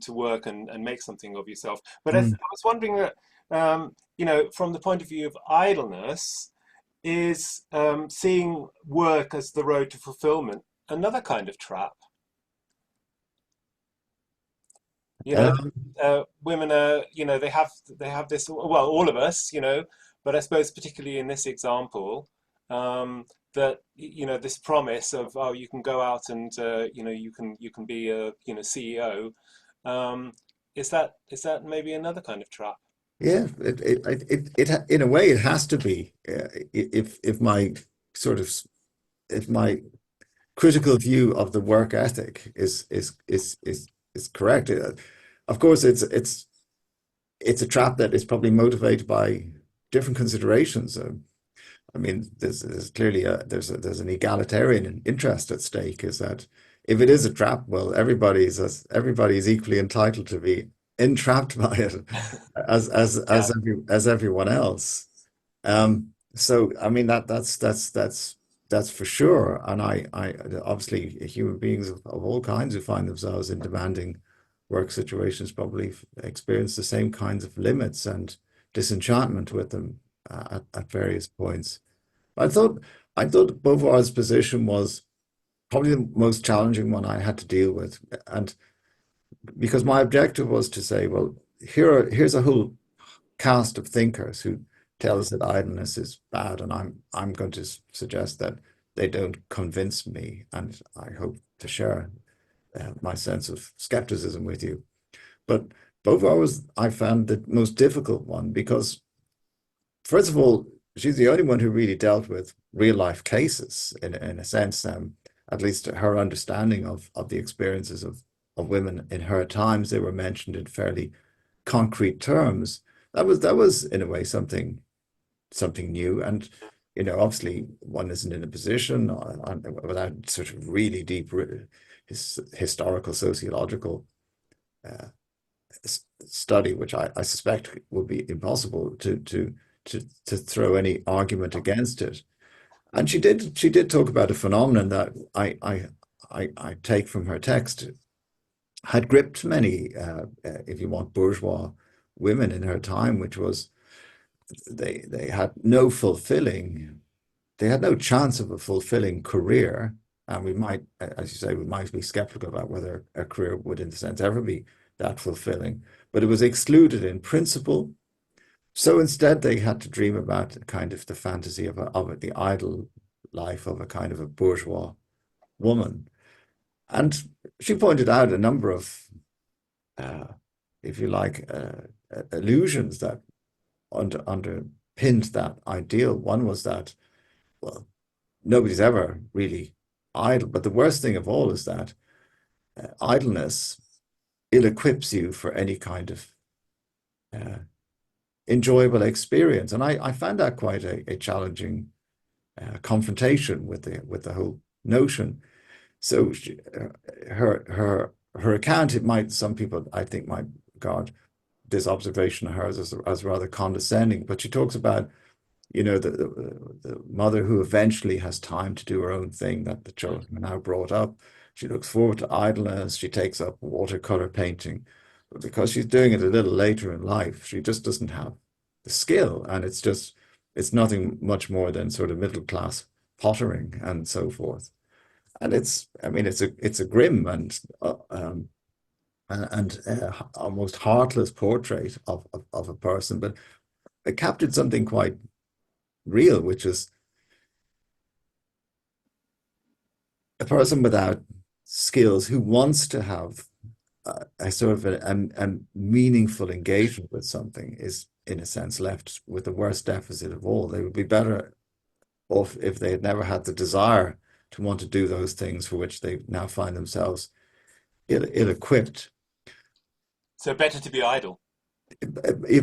work and make something of yourself. But I Mm. was wondering that from the point of view of idleness is seeing work as the road to fulfillment another kind of trap. You know, Um, women are, they have this, well, all of us, but I suppose particularly in this example, that, this promise of, oh, you can go out and, you can be a, CEO. Um, is that maybe another kind of trap? yeah, in a way it has to be. If my sort of if my critical view of the work ethic is correct. Of course, it's a trap that is probably motivated by different considerations. I mean, there's clearly there's an egalitarian interest at stake. Is that if it is a trap, well, everybody's equally entitled to be entrapped by it, Yeah. as everyone else. So I mean that's for sure. And I obviously human beings of all kinds who find themselves in demanding work situations probably experience the same kinds of limits and disenchantment with them at various points. I thought I thought Beauvoir's position was probably the most challenging one I had to deal with, and because my objective was to say, well, here's a whole cast of thinkers who tell us that idleness is bad, and I'm going to suggest that they don't convince me, and I hope to share my sense of skepticism with you. But Beauvoir was, I found, the most difficult one because, first of all, she's the only one who really dealt with real life cases in a sense. At least her understanding of the experiences of women in her times, they were mentioned in fairly concrete terms. That was in a way something new. And obviously one isn't in a position without sort of really deep historical sociological uh, study, which I suspect would be impossible to throw any argument against it. And she did talk about a phenomenon that I take from her text had gripped many, if you want, bourgeois women in her time, which was they had no fulfilling, they had no chance of a fulfilling career. And we might, as you say, we might be skeptical about whether a career would, in a sense, ever be that fulfilling. But it was excluded in principle. So instead, they had to dream about kind of the fantasy of the idle life of a kind of a bourgeois woman. And she pointed out a number of, uh, if you like, illusions that underpinned that ideal. One was that, well, nobody's ever really idle. But the worst thing of all is that idleness ill-equips you for any kind of uh, enjoyable experience. And I found that quite a challenging confrontation with the whole notion. So her account, it might, some people I think might regard this observation of hers as rather condescending, but she talks about the mother who eventually has time to do her own thing, that the children are now brought up. She looks forward to idleness. She takes up watercolor painting, but because she's doing it a little later in life, she just doesn't have the skill, and it's nothing much more than sort of middle class pottering and so forth. And I mean, it's a grim and almost heartless portrait of a person, but it captured something quite real, which is a person without skills who wants to have a sort of a meaningful engagement with something is, in a sense, left with the worst deficit of all. They would be better off if they had never had the desire to want to do those things for which they now find themselves ill-equipped. So better to be idle.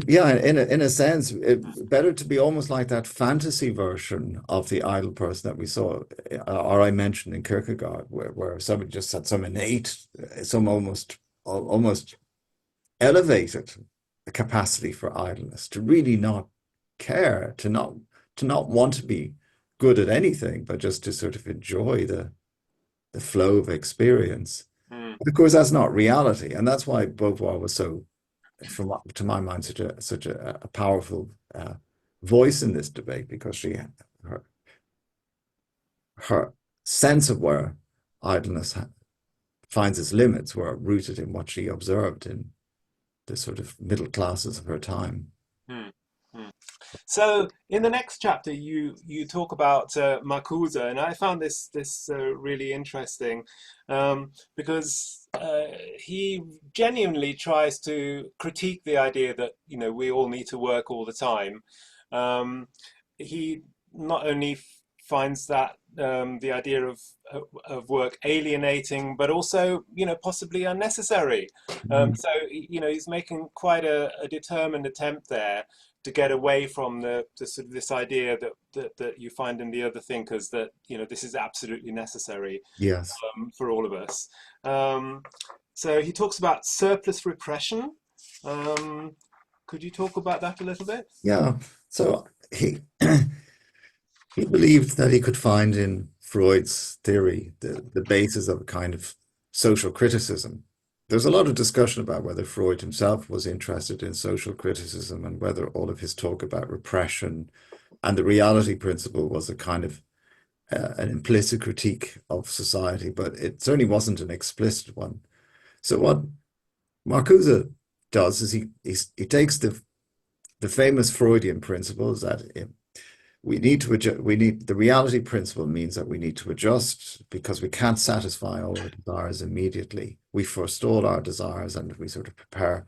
Yeah, in a sense, better to be almost like that fantasy version of the idle person that we saw, or I mentioned in Kierkegaard, where somebody just had some innate, some almost elevated capacity for idleness, to really not care, to not want to be good at anything, but just to sort of enjoy the flow of experience. Mm. Of course, that's not reality, and that's why Beauvoir was so, to my mind, such a powerful voice in this debate, because her her sense of where idleness finds its limits were rooted in what she observed in the sort of middle classes of her time. Mm. Mm. So in the next chapter, you talk about Marcuse, and I found this really interesting because he genuinely tries to critique the idea that we all need to work all the time. Um, he not only finds that the idea of work alienating, but also, possibly unnecessary. Mhm. So, he's making quite a determined attempt there to get away from the sort of this idea that you find in the other thinkers that, this is absolutely necessary Yes. for all of us. Um, so he talks about surplus repression. Um, could you talk about that a little bit? Yeah. So he he believed that he could find in Freud's theory the basis of a kind of social criticism. There's a lot of discussion about whether Freud himself was interested in social criticism and whether all of his talk about repression and the reality principle was a kind of an implicit critique of society, but it certainly wasn't an explicit one. So what Marcuse does is he takes the famous Freudian principles that we need to adjust, we need the reality principle means that we need to adjust because we can't satisfy all our desires immediately. We forestall our desires and we sort of prepare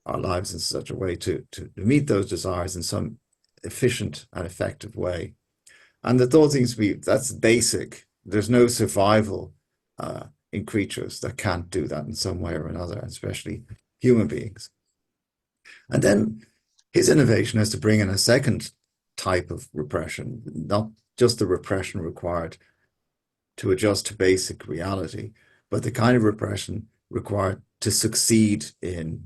our lives in such a way to meet those desires in some efficient and effective way. And the thought seems to be that's basic. There's no survival in creatures that can't do that in some way or another, especially human beings. And then his innovation is to bring in a second type of repression, not just the repression required to adjust to basic reality, but the kind of repression required to succeed in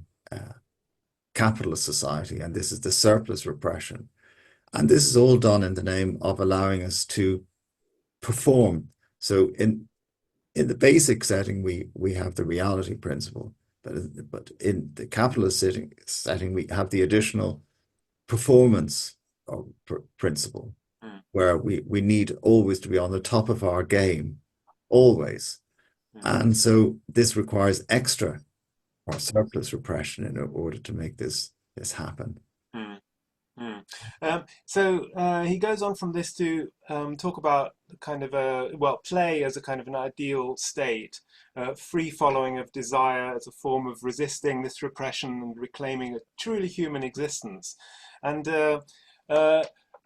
capitalist society. And this is the surplus repression. And this is all done in the name of allowing us to perform. So in the basic setting, we have the reality principle, but in the capitalist setting, we have the additional performance principle, Mm, where we need always to be on the top of our game, always. mm, And so this requires extra or surplus repression in order to make this happen. mm. Mm. So he goes on from this to talk about kind of play as a kind of an ideal state, free following of desire as a form of resisting this repression and reclaiming a truly human existence. And uh,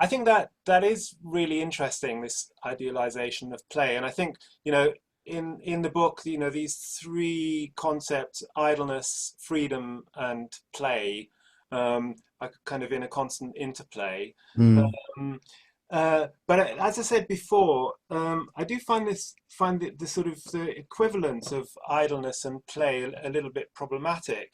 I think that is really interesting, this idealization of play. And I think, in the book, these three concepts, idleness, freedom, and play, are kind of in a constant interplay. Mm, Um, but as I said before, I do find the sort of the equivalence of idleness and play a little bit problematic,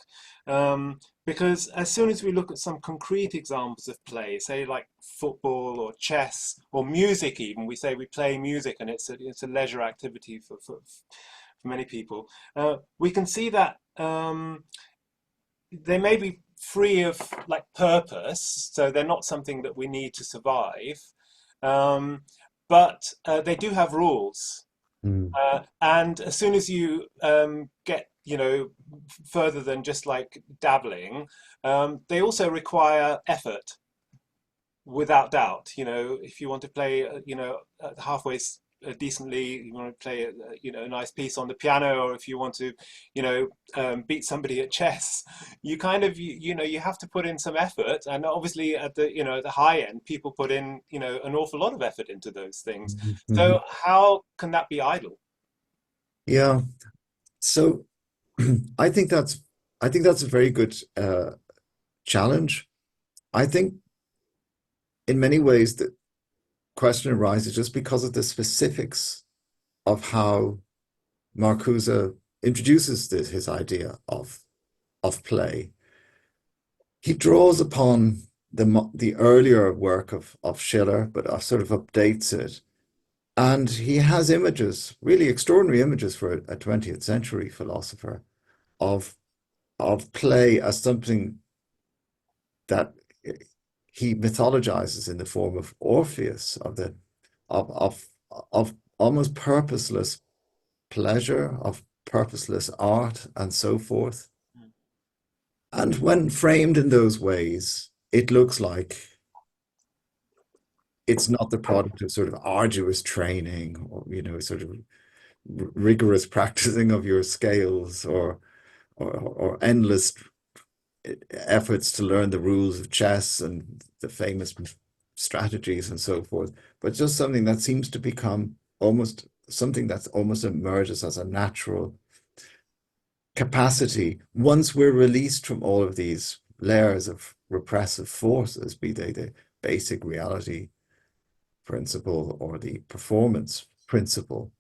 because as soon as we look at some concrete examples of play, say like football or chess or music, even we say we play music and it's a leisure activity for many people. We can see that. They may be free of like purpose, so they're not something that we need to survive. Um, but they do have rules, mm, and as soon as you get further than just like dabbling, they also require effort, without doubt. If you want to play, halfway decently, you want to play a nice piece on the piano, or if you want to, beat somebody at chess, you kind of you have to put in some effort, and obviously at the high end, people put in an awful lot of effort into those things. mhm, So mhm. how can that be idle? Yeah. So I think that's I think that's a very good challenge. I think in many ways the question arises just because of the specifics of how Marcuse introduces his idea of play. He draws upon the earlier work of Schiller, but sort of updates it. And he has images, really extraordinary images for a 20th century philosopher of play as something that he mythologizes in the form of Orpheus, of of of almost purposeless pleasure, of purposeless art, and so forth. And when framed in those ways, it looks like it's not the product of sort of arduous training or, sort of rigorous practicing of your scales or endless efforts to learn the rules of chess and the famous strategies and so forth, but just something that seems to become almost something that's almost emerges as a natural capacity once we're released from all of these layers of repressive forces, be they the basic reality principle or the performance principle.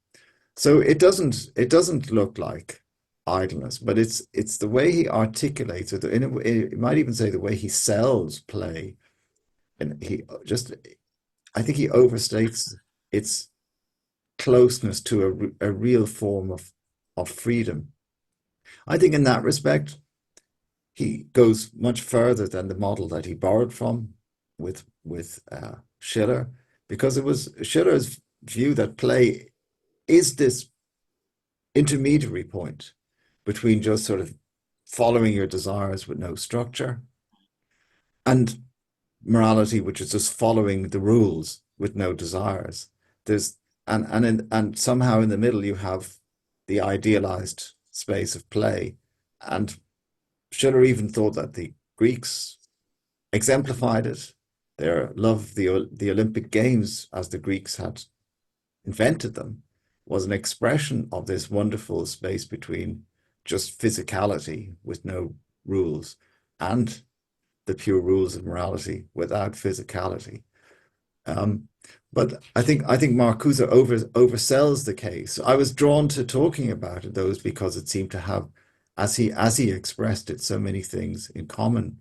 So it doesn't look like idleness, but it's the way he articulates it. In a way, you might even say the way he sells play, and he just I think he overstates its closeness to a real form of freedom. I think in that respect, he goes much further than the model that he borrowed from with Schiller, because it was Schiller's view that play is this intermediary point between just sort of following your desires with no structure and morality, which is just following the rules with no desires. There's and somehow in the middle you have the idealized space of play. And Schiller even thought that the Greeks exemplified it. Their love of the Olympic Games, as the Greeks had invented them, was an expression of this wonderful space between just physicality with no rules and the pure rules of morality without physicality. Um, but I think Marcuse oversells the case. I was drawn to talking about those because it seemed to have, as he expressed it, so many things in common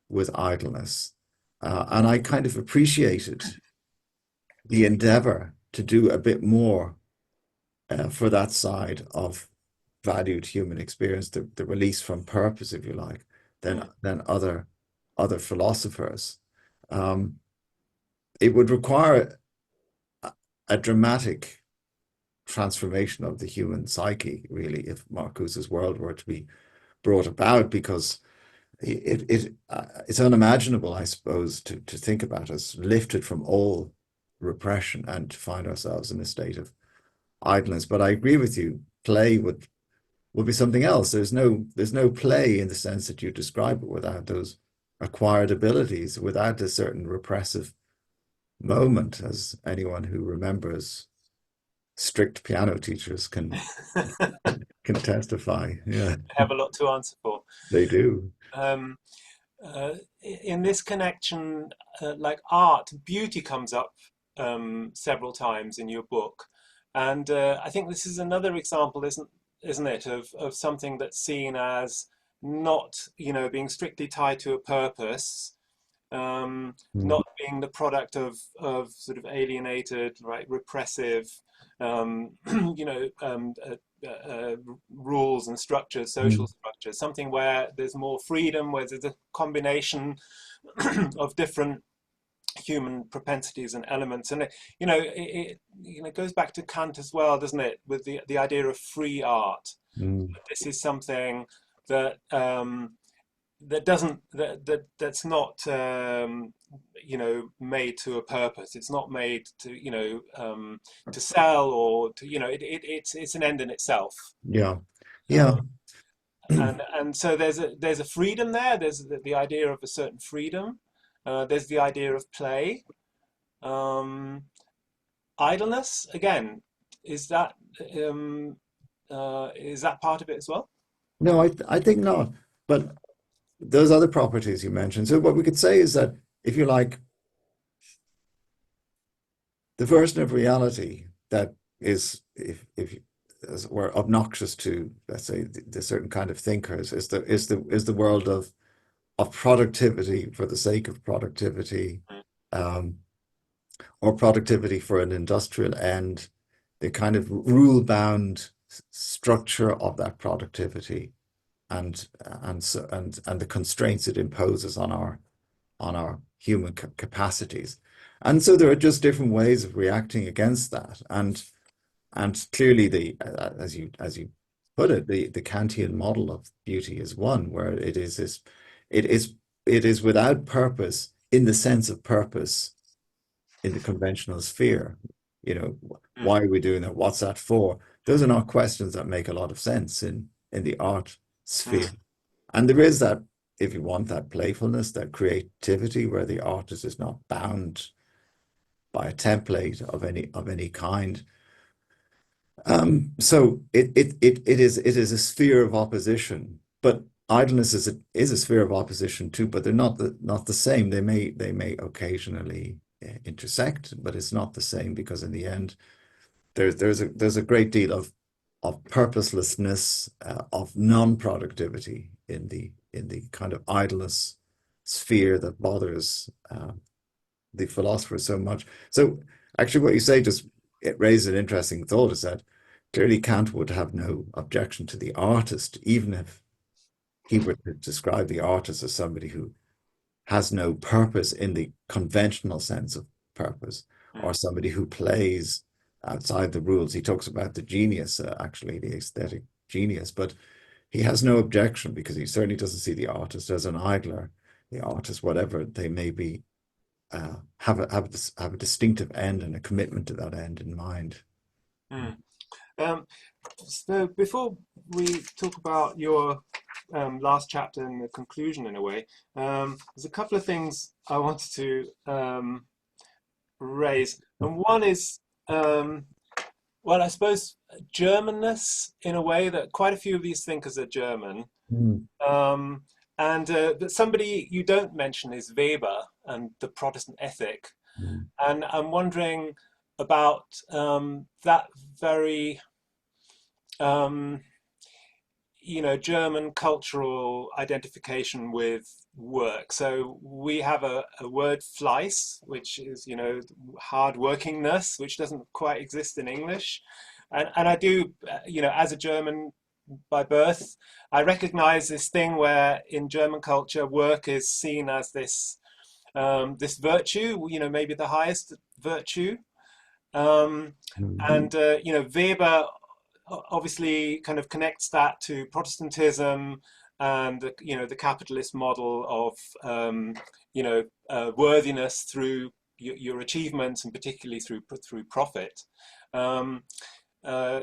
with idleness, and I kind of appreciated the endeavor to do a bit more for that side of valued human experience, the release from purpose, if you like, than Mm. other philosophers. Um, it would require a dramatic transformation of the human psyche, really, if Marcuse's world were to be brought about, because it's unimaginable, I suppose, to think about us lifted from all repression and to find ourselves in a state of idleness. But I agree with you, play would be something else. There's no play in the sense that you describe it without those acquired abilities, without a certain repressive moment, as anyone who remembers strict piano teachers can testify. Yeah, Have a lot to answer for. they do. Um, in this connection, like art, beauty comes up several times in your book, and I think this is another example, isn't it, of something that's seen as not, being strictly tied to a purpose, Mm, not being the product of sort of alienated, right, repressive, you know, rules and structures, social mm, structures, something where there's more freedom, where there's a combination of different human propensities and elements. And it goes back to Kant as well, doesn't it, with the idea of free art. mm. This is something that that doesn't that's not made to a purpose. It's not made to to sell, or to it's an end in itself. Yeah, uh, yeah. and so there's a freedom there. There's the idea of a certain freedom. There's the idea of play. um, Idleness again, is that part of it as well? No, I think not. But those other properties you mentioned. So what we could say is that, if you like, the version of reality that is, if as were obnoxious to, let's say, the certain kind of thinkers, is the world of productivity for the sake of productivity, um, or productivity for an industrial end, the kind of rule-bound structure of that productivity, and the constraints it imposes on our human capacities. And so there are just different ways of reacting against that. And clearly, as you put it, the Kantian model of beauty is one where it is it is without purpose in the sense of purpose in the conventional sphere. You know, Mm, why are we doing that? What's that for? Those are not questions that make a lot of sense in the art sphere. mm, And there is that. if you want that playfulness, that creativity, where the artist is not bound by a template of any kind. So it is a sphere of opposition, but idleness is a sphere of opposition too. But they're not the same. They may occasionally intersect, but it's not the same because in the end, there's a great deal of purposelessness, of non-productivity in the kind of idleness sphere that bothers the philosopher so much. So actually, what you say just it raises an interesting thought, is that clearly Kant would have no objection to the artist, even if he were to describe the artist as somebody who has no purpose in the conventional sense of purpose, or Mm, somebody who plays outside the rules. He talks about the genius, actually, the aesthetic genius, but he has no objection because he certainly doesn't see the artist as an idler. The artist, whatever they may be, have a distinctive end and a commitment to that end in mind. mm. Um, so before we talk about your last chapter and the conclusion in a way, there's a couple of things I wanted to raise. And one is, well, I suppose Germanness in a way that quite a few of these thinkers are German. Mm. Um, and but somebody you don't mention is Weber and the Protestant ethic. Mm. And I'm wondering about that very um, German cultural identification with work. So we have a word Fleiss, which is, hard workingness, which doesn't quite exist in English. And I do, as a German by birth, I recognize this thing where in German culture, work is seen as this virtue, maybe the highest virtue. Um, Mm. and Weber obviously kind of connects that to Protestantism and the capitalist model of worthiness through your achievements and particularly through profit. Um, uh,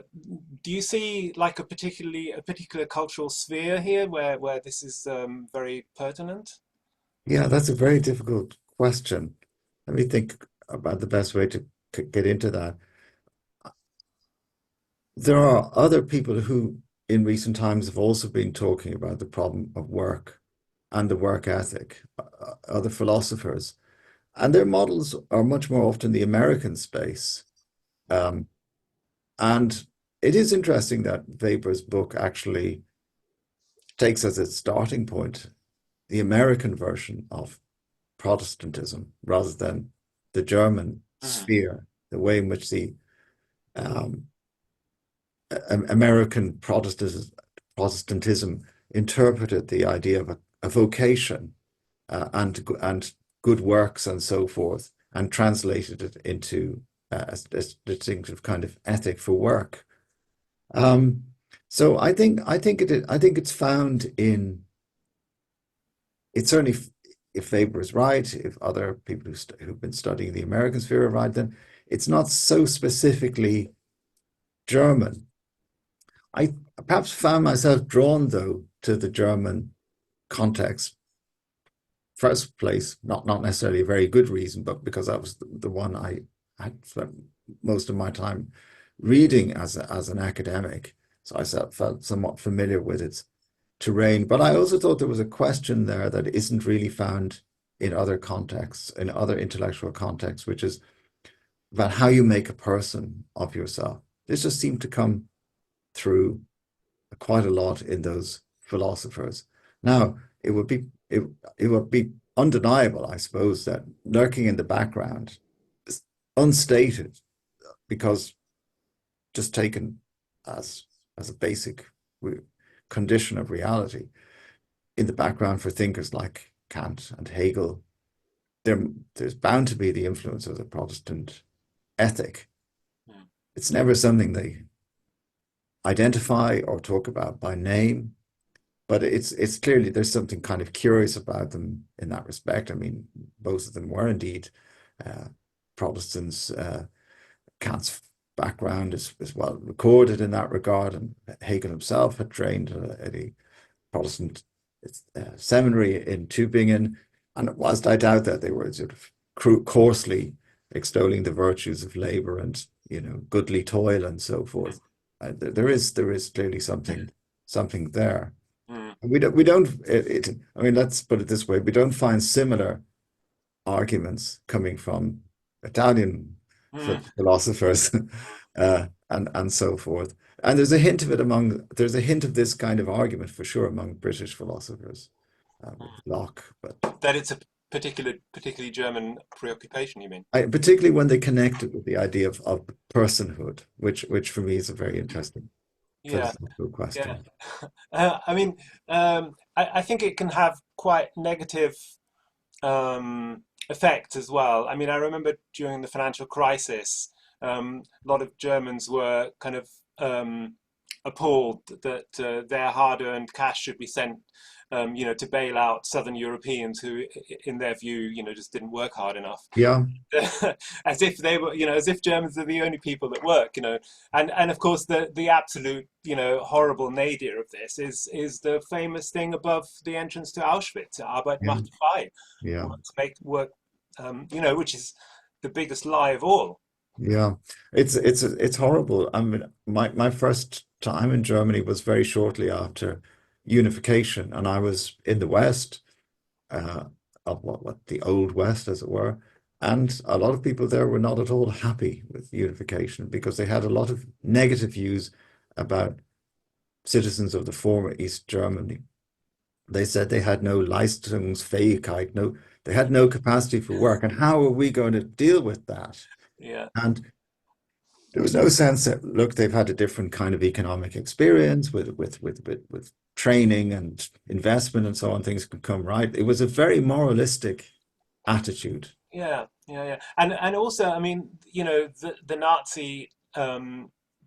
do you see like a particular cultural sphere here where this is very pertinent? Yeah, that's a very difficult question. Let me think about the best way to get into that. There are other people who, in recent times, have also been talking about the problem of work and the work ethic, other philosophers. And their models are much more often the American space. Um, and it is interesting that Weber's book actually takes as its starting point the American version of Protestantism rather than the German Mhm. sphere, the way in which the um, American Protestantism interpreted the idea of a vocation and good works and so forth, and translated it into a distinctive kind of ethic for work. Um, so I think it's found in it's certainly if Weber is right, if other people who've been studying the American sphere are right, then it's not so specifically German. I perhaps found myself drawn though to the German context. First place, not necessarily a very good reason, but because that was the one I had spent most of my time reading as an academic. So I felt somewhat familiar with its terrain. But I also thought there was a question there that isn't really found in other contexts, in other intellectual contexts, which is about how you make a person of yourself. This just seemed to come through quite a lot in those philosophers. Now, it would be undeniable, I suppose, that lurking in the background, unstated, because just taken as as a basic condition of reality, in the background for thinkers like Kant and Hegel, there's bound to be the influence of the Protestant ethic. Mm. It's never something they identify or talk about by name, but it's clearly there's something kind of curious about them in that respect. I mean, both of them were indeed uh, Protestants. Kant's background is well recorded in that regard, and Hegel himself had trained at a Protestant seminary in Tübingen, and whilst I doubt that they were sort of coarsely extolling the virtues of labor and goodly toil and so forth, there is clearly something there. Mm, I mean, let's put it this way: we don't find similar arguments coming from Italian mm, philosophers and so forth. And there's a hint of this kind of argument for sure among British philosophers, with mm. Locke, but That it's a particularly German preoccupation, you mean? particularly when they connect it with the idea of personhood, which for me is a very interesting Yeah, philosophical yeah. question. I mean, I think it can have quite negative effect as well. I mean, I remember during the financial crisis, a lot of Germans were kind of appalled that their hard-earned cash should be sent, to bail out Southern Europeans who, in their view, just didn't work hard enough. Yeah, As if they were, as if Germans are the only people that work. And of course the absolute, horrible nadir of this is the famous thing above the entrance to Auschwitz, Arbeit yeah, macht frei, yeah. work to make work, which is the biggest lie of all. Yeah, it's horrible. I mean, my first time in Germany was very shortly after unification, and I was in the West, uh, of what the old West, as it were, and a lot of people there were not at all happy with unification because they had a lot of negative views about citizens of the former East Germany. They said they had no Leistungsfähigkeit, they had no capacity for work, and how are we going to deal with that? Yeah, And there was no sense that, look, they've had a different kind of economic experience with training and investment and so on, things can come right. It was a very moralistic attitude. yeah. And also, I mean, the Nazi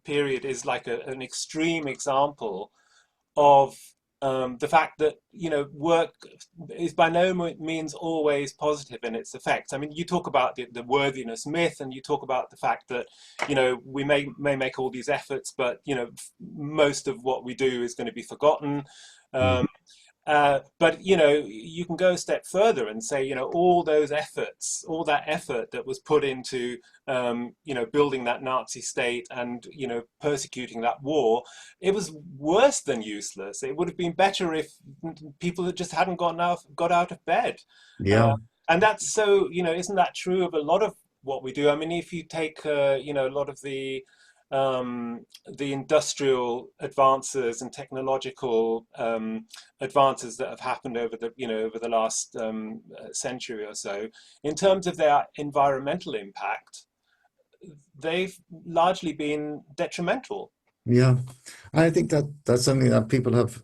period is like an extreme example of the fact that work is by no means always positive in its effects. I mean, you talk about the worthiness myth, and you talk about the fact that we may make all these efforts, but most of what we do is going to be forgotten. Mm. Um, but you can go a step further and say, all those efforts, all that effort that was put into, building that Nazi state and persecuting that war, it was worse than useless. It would have been better if people just hadn't got out of bed. Uh, Yeah, and that's so, isn't that true of a lot of what we do? I mean, if you take, a lot of the industrial advances and technological advances that have happened over the last century or so, in terms of their environmental impact, they've largely been detrimental. yeah. I think that's something that people have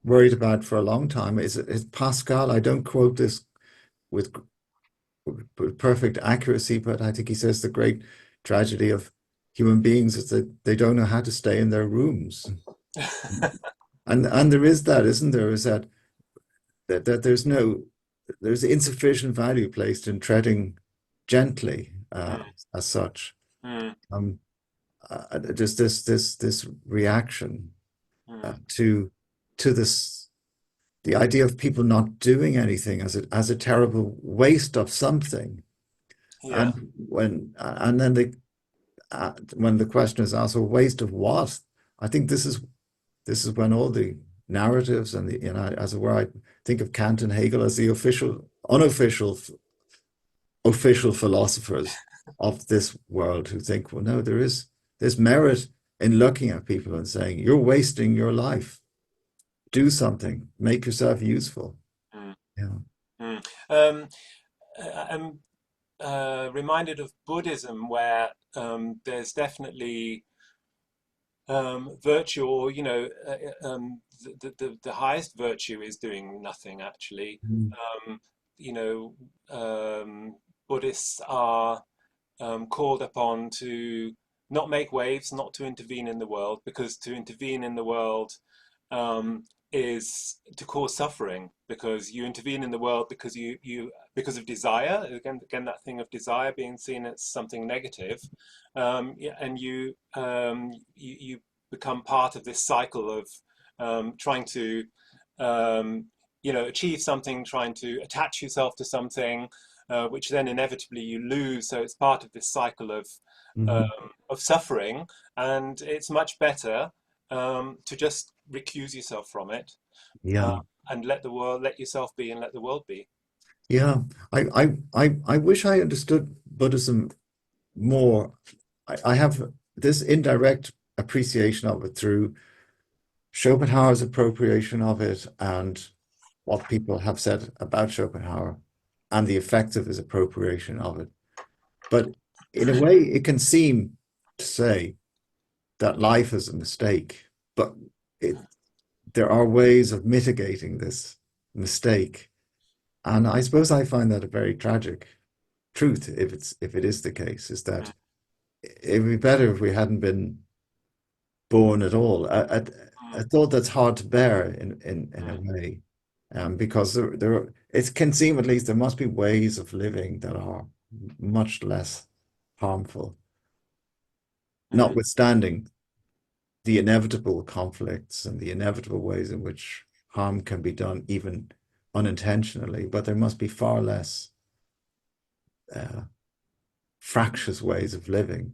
worried about for a long time. Is Pascal? I don't quote this with perfect accuracy, but I think he says the great tragedy of human beings is that they don't know how to stay in their rooms. And there is that, isn't there? Is that there's insufficient value placed in treading gently, Mm, as such. mm, Just this reaction, mm. to this the idea of people not doing anything as a terrible waste of something. Yeah, And then when the question is asked, well, waste of what? I think this is when all the narratives and as it were, I think of Kant and Hegel as the official philosophers of this world who think, well, no, there's merit in looking at people and saying, you're wasting your life. Do something, make yourself useful. mm, Yeah. mm. I'm reminded of Buddhism, where there's definitely virtue, or the highest virtue is doing nothing actually. Mm. um, you know Buddhists are called upon to not make waves, not to intervene in the world, because to intervene in the world um, is to cause suffering, because you intervene in the world because you because of desire, again that thing of desire being seen as something negative. Yeah, and you become part of this cycle of trying to achieve something, trying to attach yourself to something, which then inevitably you lose. So it's part of this cycle Mhm. of suffering, and it's much better to just recuse yourself from it, uh, Yeah. and let yourself be, and let the world be. Yeah. I wish I understood Buddhism more. I have this indirect appreciation of it through Schopenhauer's appropriation of it and what people have said about Schopenhauer and the effects of his appropriation of it. But in a way, it can seem to say that life is a mistake, but it, there are ways of mitigating this mistake. And I suppose I find that a very tragic truth, if it is the case, is that it would be better if we hadn't been born at all. A thought that's hard to bear in a way, because it can seem, at least there must be ways of living that are much less harmful, notwithstanding the inevitable conflicts and the inevitable ways in which harm can be done, even unintentionally. But there must be far less uh, fractious ways of living,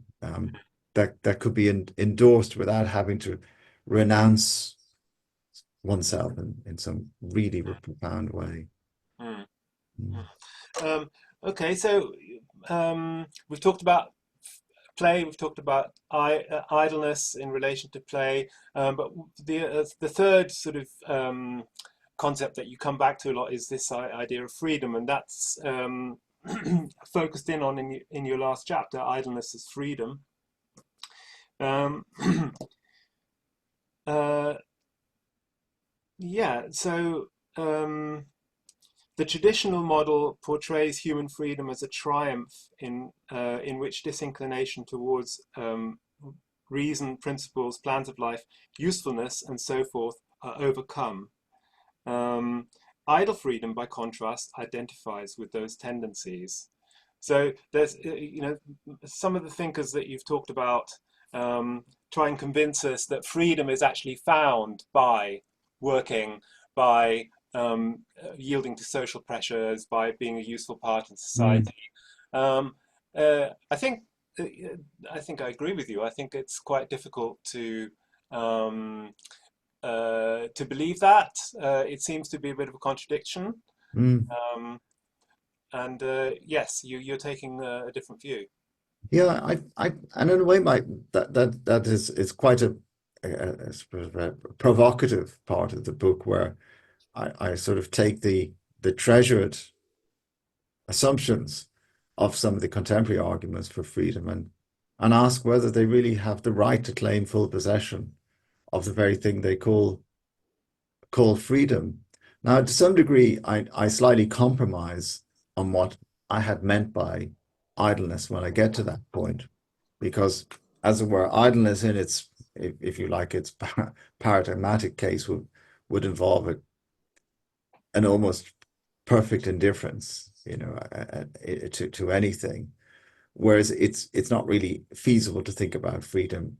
that could be endorsed without having to renounce oneself in some really profound way. Mm. Mm. Um, okay, so we've talked about play, we've talked about idleness in relation to play, but the third sort of concept that you come back to a lot is this idea of freedom, and that's focused in on in your last chapter, idleness as freedom. Um, uh, yeah, so the traditional model portrays human freedom as a triumph in which disinclination towards reason, principles, plans of life, usefulness, and so forth are overcome. Um, Idle freedom, by contrast, identifies with those tendencies. So there's, some of the thinkers that you've talked about try and convince us that freedom is actually found by working, by yielding to social pressures, by being a useful part in Mm. society. Um, I think I agree with you. I think it's quite difficult um, to believe that. It seems to be a bit of a contradiction. Mm. Um, and yes, you're taking a different view. Yeah, and in a way, that is quite a sort of a provocative part of the book where I sort of take the treasured assumptions of some of the contemporary arguments for freedom and ask whether they really have the right to claim full possession of the very thing they call freedom. Now, to some degree, I slightly compromise on what I had meant by idleness when I get to that point, because, as it were, idleness in its, if you like, its paradigmatic case would involve an almost perfect indifference, to anything. Whereas it's not really feasible to think about freedom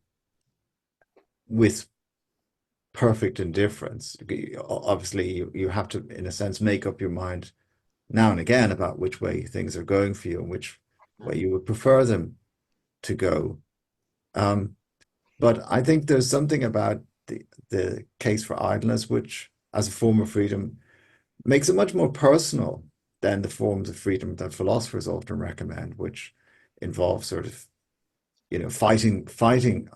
with perfect indifference. Obviously, you have to, in a sense, make up your mind now and again about which way things are going for you and which way you would prefer them to go. Um, but I think there's something about the case for idleness, which, as a form of freedom, makes it much more personal than the forms of freedom that philosophers often recommend, which involve sort of, fighting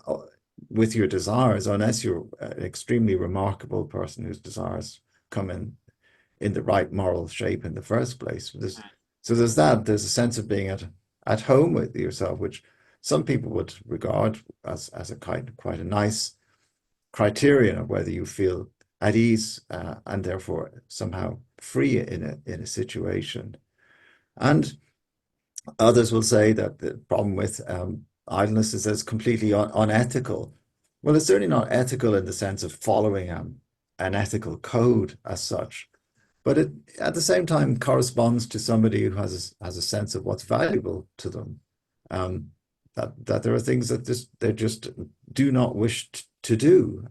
with your desires, unless you're an extremely remarkable person whose desires come in the right moral shape in the first place. There's a sense of being at home with yourself, which some people would regard as a quite a nice criterion of whether you feel at ease, and therefore somehow free in a situation. And others will say that the problem with idleness is that it's completely unethical. Well, it's certainly not ethical in the sense of following an ethical code as such, but it at the same time corresponds to somebody who has a sense of what's valuable to them. That there are things that they just do not wish to do.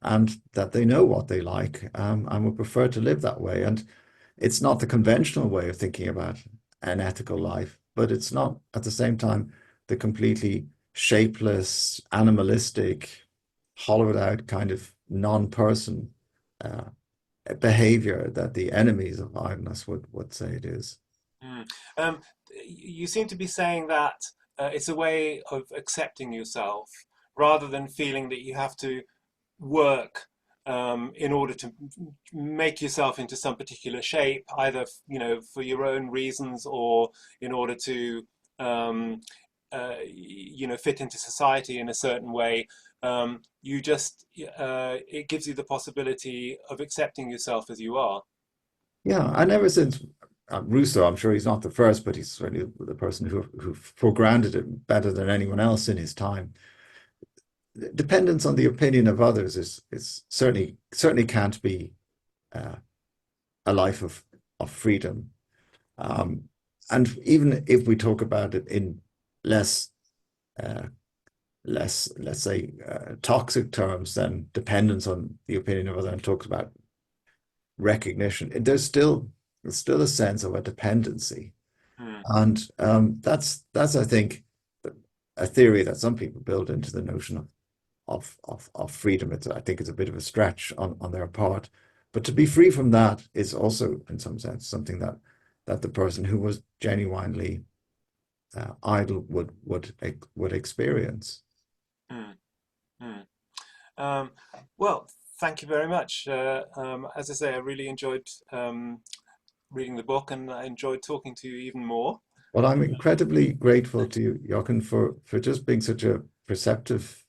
and that they know what they like, and would prefer to live that way. And it's not the conventional way of thinking about an ethical life, but it's not at the same time the completely shapeless, animalistic, hollowed out kind of non-person uh, behavior that the enemies of idleness would say it is. Mm. Um, you seem to be saying that it's a way of accepting yourself rather than feeling that you have to work in order to make yourself into some particular shape, either for your own reasons or in order to um, fit into society in a certain way. You just it gives you the possibility of accepting yourself as you are. Yeah, and ever since Rousseau, I'm sure he's not the first, but he's certainly the person who foregrounded it better than anyone else in his time. Dependence on the opinion of others is certainly can't be uh, a life of freedom. Um, and even if we talk about it in less uh, less, let's say, toxic terms than dependence on the opinion of others, and talks about recognition, there's still a sense of a dependency. Mm, And that's I think a theory that some people build into the notion of freedom. I think it's a bit of a stretch on their part, but to be free from that is also, in some sense, something that the person who was genuinely idle would experience. mm, mm. Um, well, thank you very much. As I say, I really enjoyed reading the book, and I enjoyed talking to you even more. Well, I'm incredibly grateful to you, Jochen, for just being such a perceptive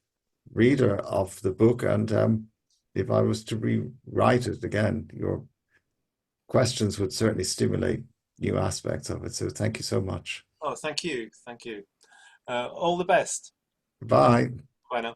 reader of the book. And if I was to rewrite it again, your questions would certainly stimulate new aspects of it. So thank you so much. Oh, thank you. Thank you. All the best. Bye. Bye now.